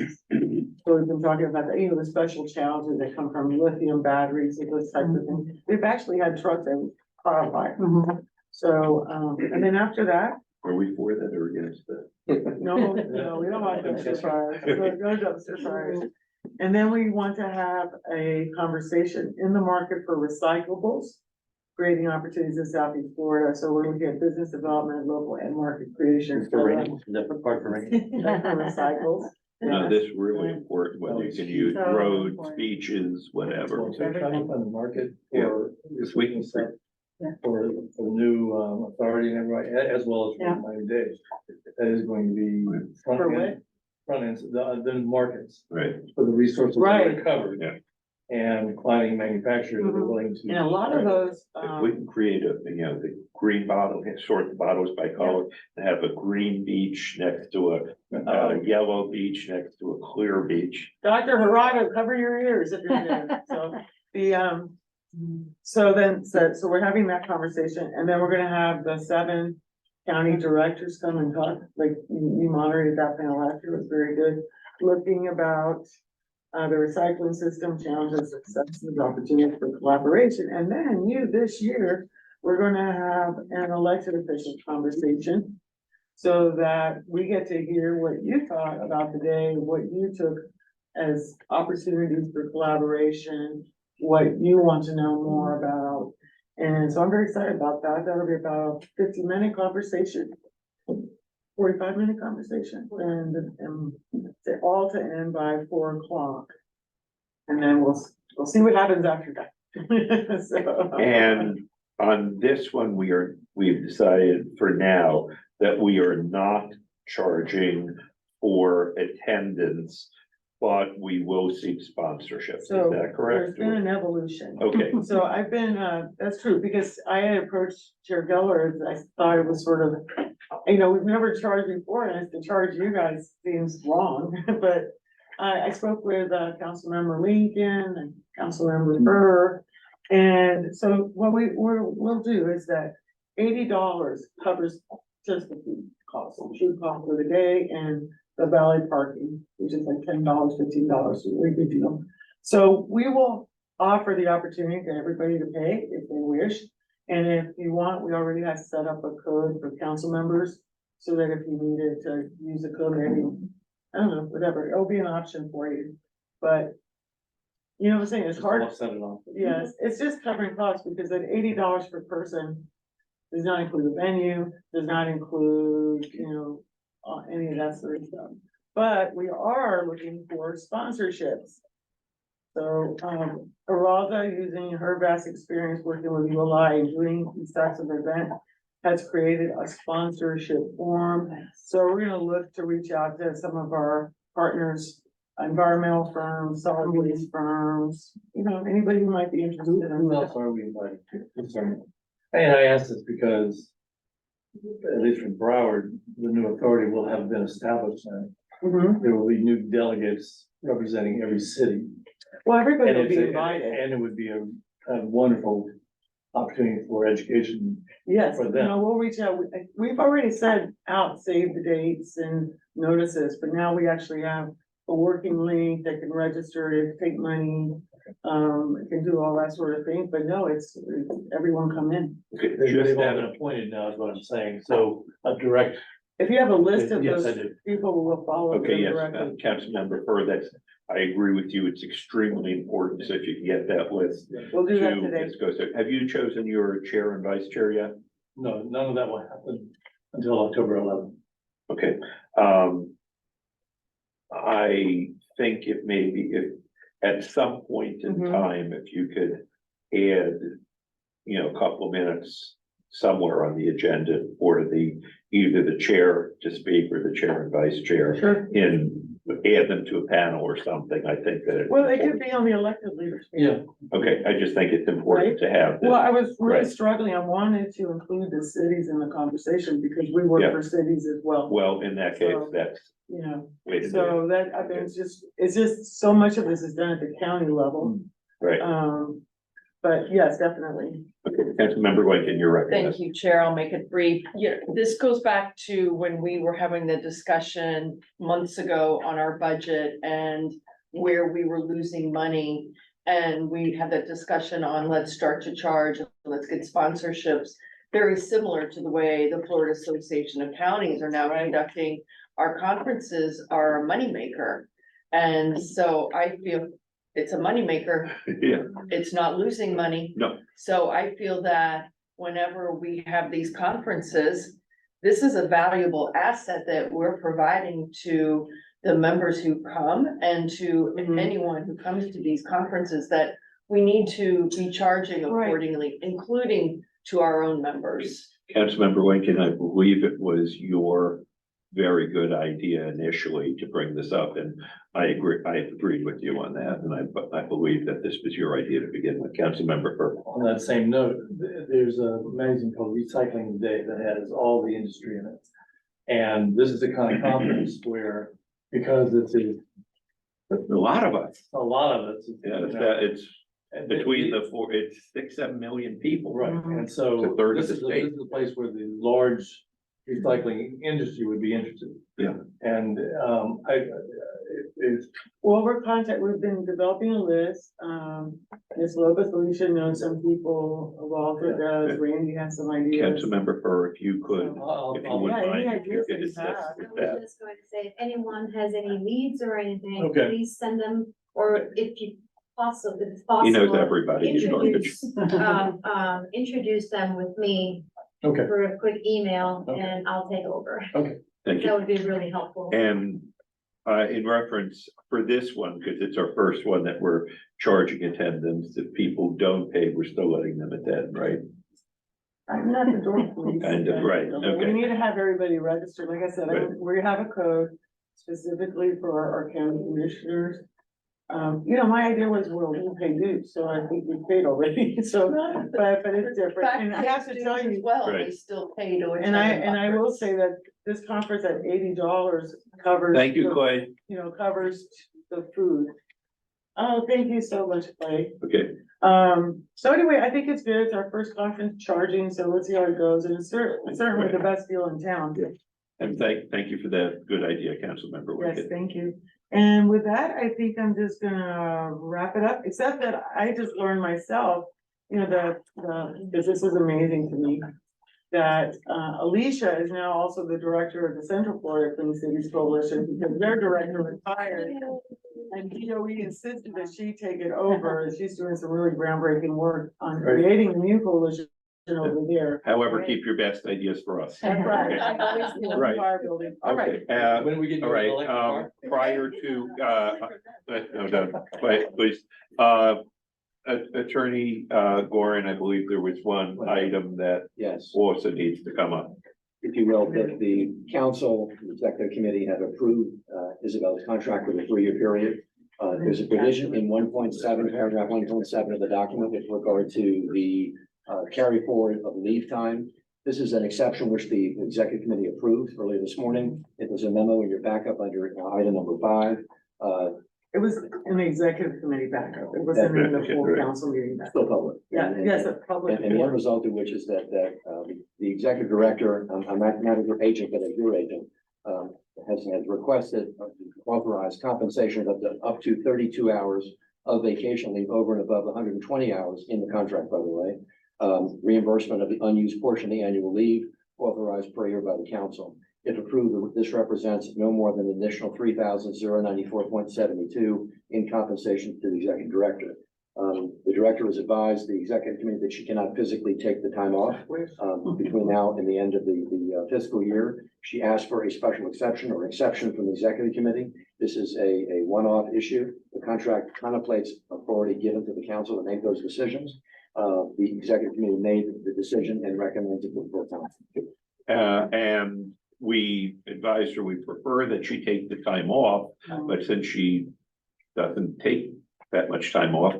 So we've been talking about that, the special challenges that come from lithium batteries and those types of things. We've actually had trucks that caught fire. So, and then after that, Are we for that or against that? no, we don't want dumpster fires, no dumpster fires. And then we want to have a conversation in the market for recyclables, creating opportunities in Southeast Florida. So we're looking at business development, local and market creation. For recycles. No, this is really important, whether you can use roads, beaches, whatever. So trying to find the market Yeah. for. Because we can, for the new authority and everybody, as well as Yeah. for 90 days. That is going to be front For end, front ends, the markets, Right. for the resources that Right. are covered. Yeah. And climbing manufacturers that are Mhm. willing to. And a lot of those, If we can create a, the green bottle, sort the bottles by color, and have a green beach next to a yellow beach next to a clear beach. Dr. Harada, cover your ears if you're there, so, the, so we're having that conversation, and then we're gonna have the 7 county directors come and talk, like, you moderated that panel last year, it was very good, looking about the recycling system, challenges, successes, opportunities for collaboration, and then this year, we're gonna have an elected official conversation, so that we get to hear what you thought about the day, what you took as opportunities for collaboration, what you want to know more about. And so I'm very excited about that. That'll be about a 50-minute conversation, 45-minute conversation, and they're all to end by 4 o'clock. And then we'll see what happens after that. So. And on this one, we've decided for now that we are not charging for attendance, but we will seek sponsorship. Is So that there's correct? been an evolution. Okay. So I've been, that's true, because I had approached Chair Geller, and I thought it was sort of, we've never charged before, and to charge you guys seems wrong, but I spoke with Councilmember Lincoln and Councilmember Burr, and so what we'll do is that $80 covers just the food cost for the day, and the valet parking, which is like $10, $15, really good deal. So we will offer the opportunity to everybody to pay if they wish. And if you want, we already have set up a code for council members, so that if you needed to use the code, maybe, I don't know, whatever, it'll be an option for you. But you know what I'm saying, it's hard. Set it off. Yes, it's just covering costs, because at $80 per person does not include the venue, does not include, any of that sort of stuff. But we are looking for sponsorships. So, Aralda, using her vast experience working with ULI and doing these types of events, has created a sponsorship form. So we're gonna look to reach out to some of our partners, environmental firms, solid waste firms, anybody who might be interested in. Who else are we inviting to? Sorry. And I ask this because, at least from Broward, the new authority will have been established now. Mhm. There will be new delegates representing every city. Well, everybody And will be it's a- invited. And it would be a wonderful opportunity for education. Yes, for them. we'll reach out. We've already said out, save the dates and notices, but now we actually have a working link that can register, take money, can do all that sort of thing, but no, it's everyone come in. Okay, They've just all have been appointed now, is what I'm saying, so a direct. If you have a list of Yes, I those do. people, we'll follow them Okay, yes, directly. Councilmember Burr, I agree with you. It's extremely important. So if you can get that list We'll do that to today. discuss it. Have you chosen your chair and vice chair yet? No, none of that will happen until October 11th. Okay, I think if at some point in Mhm. time, if you could add, a couple of minutes somewhere on the agenda for either the chair to speak or the chair and vice chair, Sure. add them to a panel or something, I think that. Well, they could be on the elected leaders. Yeah. Okay, I just think it's important to have this. Well, I was really Right. struggling. I wanted to include the cities in the conversation because we work Yeah. for cities as well, Well, in that case, So- that's way to do it. So that, I mean, it's just so much of this is done at the county level. Right. But yes, definitely. Okay, Councilmember Lincoln, you're recognized. Thank you, Chair. I'll make it brief. This goes back to when we were having the discussion months ago on our budget and where we were losing money. And we had that discussion on let's start to charge, let's get sponsorships. Very similar to the way the Florida Association of Counties are now conducting our conferences are a moneymaker. And so I feel it's a moneymaker. Yeah. It's not losing money. No. So I feel that whenever we have these conferences, this is a valuable asset that we're providing to the members who come and to anyone who comes to these conferences, that we need to be charging Right. accordingly, including to our own members. Councilmember Lincoln, I believe it was your very good idea initially to bring this up, and I agree, I agreed with you on that, and I believe that this was your idea to begin with. Councilmember Burke. On that same note, there's a magazine called Recycling Day that has all the industry in it. And this is the kind of conference where, because this is A lot of us. a lot of us. Yeah, it's between the four, it's 6-7 million people. Right, and It's so a third of this the is, this state. is a place where the large recycling industry would be interested. Yeah. And, it's, Well, we've been developing a list, Ms. Lopez Alicia knows some people, Walter does, Randy has some ideas. Councilmember Burke, if you could, if you wouldn't Yeah, any mind, if you ideas could that you assist have. with I that. was just going to say, if anyone has any leads or anything, Okay. please send them, or if you possible, if it's He knows possible. everybody in garbage. Introduce them with me okay, for a quick email Okay. and I'll take over. Thank That you. would be really helpful. And in reference for this one, because it's our first one that we're charging attendance, if people don't pay, we're still letting them attend, right? I'm not the door police. Kind of, right, But okay. We need to have everybody registered, like I said, Right. we have a code specifically for our county commissioners. My idea was, well, we pay dues, so I think we paid already, so, but it's different, and I have to tell you. Well, Right. they still pay to attend. And I will say that this conference at $80 covers. Thank you, the- Clay. Covers the food. Oh, thank you so much, Clay. Okay, So anyway, I think it's good. It's our first conference charging, so let's see how it goes. And it's certainly the best deal in town. and thank you for that good idea, Councilmember Yes, Lincoln. thank you. And with that, I think I'm just gonna wrap it up, except that I just learned myself, because this is amazing to me, that Alicia is now also the director of the Central Florida Clean Cities Coalition, because their director retired. And DOE insisted that she take it over. She's doing some really groundbreaking work on creating a new coalition over there. However, keep your best ideas for us. That's right. I always do the Right. fire building. All right. Okay, when we get. all right, prior to, no, please, Attorney, Gorin, I believe there was one item that Yes. also needs to come up. If you will, that the council, the executive committee have approved Isabella's contract with a 3-year period. There's a provision in 1.7, paragraph 1.7 of the document with regard to the carry forward of leave time. This is an exception which the executive committee approved earlier this morning. It was a memo in your backup under item number 5. It was an executive committee backup. It wasn't in the full council meeting. backup. Still public. Yeah, yes, a public. And the end result of which is that the executive director, I'm not your agent, but as your agent, has requested authorized compensation of up to 32 hours of vacation leave over and above 120 hours in the contract, by the way. Reimbursement of the unused portion of the annual leave authorized per year by the council. If approved, this represents no more than an additional $3,094.72 in compensation to the executive director. The director has advised the executive committee that she cannot physically take the time off between now and the end of the fiscal year. She asked for a special exception or exception from the executive committee. This is a one-off issue. The contract contemplates authority given to the council to make those decisions. The executive committee made the decision and recommends it for full time. And we advised her, we prefer that she take the time off, but since she doesn't take that much time off,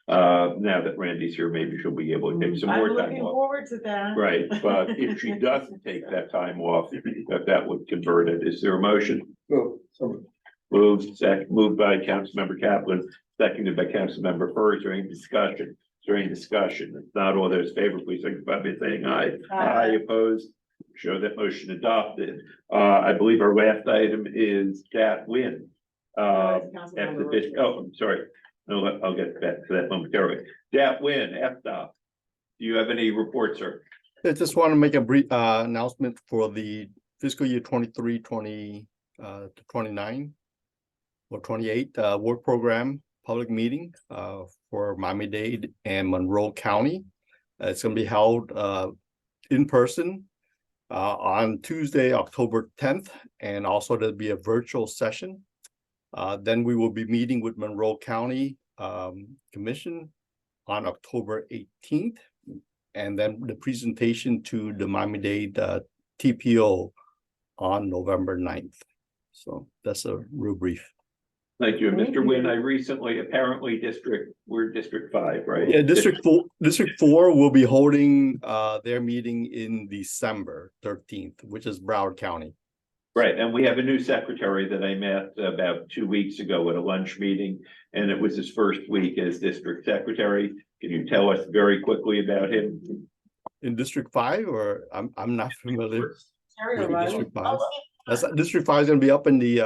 now that Randy's here, maybe she'll be able to take some more I'm time looking off. forward to that. Right, but if she doesn't take that time off, that would convert it. Is there a motion? Moved by Councilmember Kaplan, seconded by Councilmember Burr. Is there any discussion? Is there any discussion? If not, all those in favor, please signify by saying aye. Aye. Opposed? Show that motion adopted. I believe our last item is Dat Win. After this, I'm sorry. No, I'll get back to that momentarily. Dat Win, FDOT. Do you have any reports, sir? I just want to make a brief announcement for the fiscal year 23-20 to 29 or 28 work program public meeting for Miami-Dade and Monroe County. It's going to be held in person on Tuesday, October 10th, and also there'll be a virtual session. Then we will be meeting with Monroe County Commission on October 18th. and then the presentation to the Miami-Dade TPO on November 9th. So that's a real brief. Thank you. Thank Mr. you. Nguyen, I recently, apparently we're District 5, right? Yeah, District 4 will be holding their meeting in December 13th, which is Broward County. Right, and we have a new secretary that I met about 2 weeks ago at a lunch meeting, and it was his first week as district secretary. Can you tell us very quickly about him? In District 5, or I'm not familiar Terry with O'Reilly. District 5. That's District 5 is gonna be up in the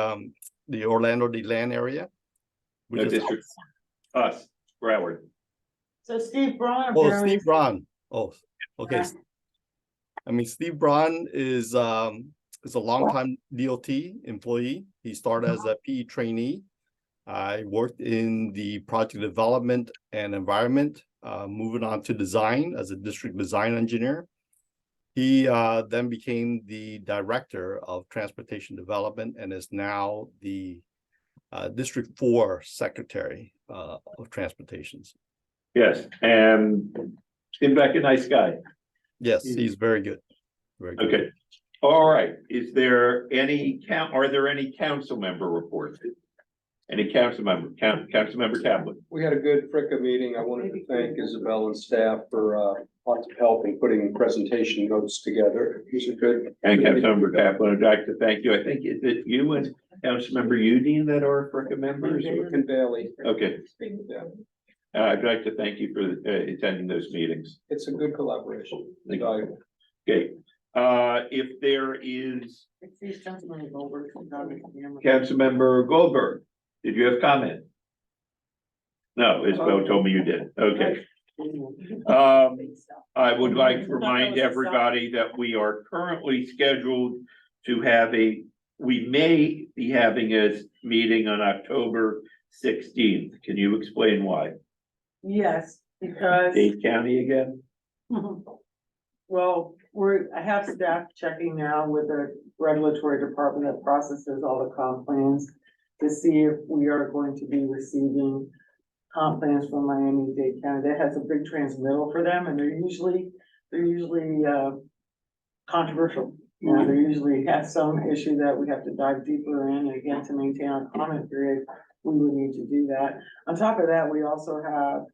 Orlando DeLand area. which No, is- District, us, Broward. So Steve Braun. Oh, apparently- Steve Braun. Oh, okay. Yeah. I mean, Steve Braun is a longtime DOT employee. He started as a PE trainee. I worked in the project development and environment, moving on to design as a district design engineer. He then became the director of transportation development and is now the District 4 secretary of transportations. Yes, and seems like a nice guy. Yes, he's very good. Very good. Okay, all right. Is there any are there any council member reports? Any council member Kaplan? We had a good FRICA meeting. I wanted to thank Isabel and staff for lots of help in putting presentation notes together. These are good. And Councilmember Kaplan, I'd like to thank you. I think, is it you and Councilmember Udine that are FRICA members? And Bailey. Okay, Yeah, I'd like to thank you for attending those meetings. it's a good collaboration. Thank you. Valuable. Okay, if there is These gentlemen go over to the- Councilmember Goldberg, did you have comment? No, Isabel told me you did. Okay. I would like to remind everybody that we are currently scheduled to have we may be having a meeting on October 16th. Can you explain why? Yes, because. Dade County again? Well, I have staff checking now with the regulatory department that processes all the comp plans to see if we are going to be receiving comp plans from Miami-Dade County. That has a big transmittal for them, and they're usually controversial. You know, they usually have some issue that we have to dive deeper in, and again, to maintain our comment period, we would need to do that. On top of that, we also have,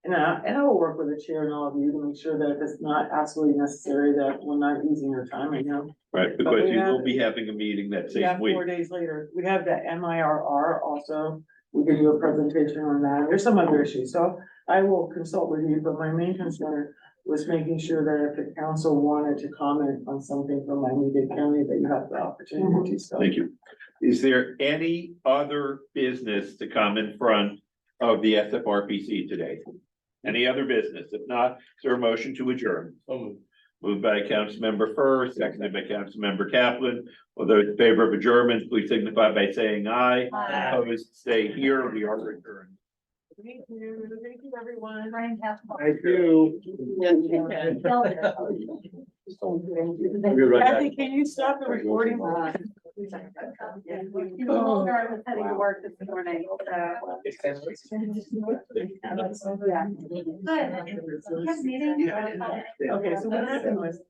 and I will work with the chair and all of you to make sure that if it's not absolutely necessary, that we're not using your time, I know. Right, But because we you have- will be having a meeting that Yeah, same week. 4 days later, we have the MIRR also, we can do a presentation on that, there's some other issues, so I will consult with you, but my main concern was making sure that if the council wanted to comment on something from Miami-Dade County, that you have the opportunity to do so. Thank you. Is there any other business to come in front of the SFRPC today? Any other business? If not, is there a motion to adjourn? Moved by Councilmember First, seconded by Councilmember Kaplan. All those in favor of adjournment, please signify by saying aye. Aye. Opposed, stay here. We are adjourned. Thank you, everyone. Thank you. Kathy, can you stop the recording? I was heading to work this morning, Okay, so what happened was,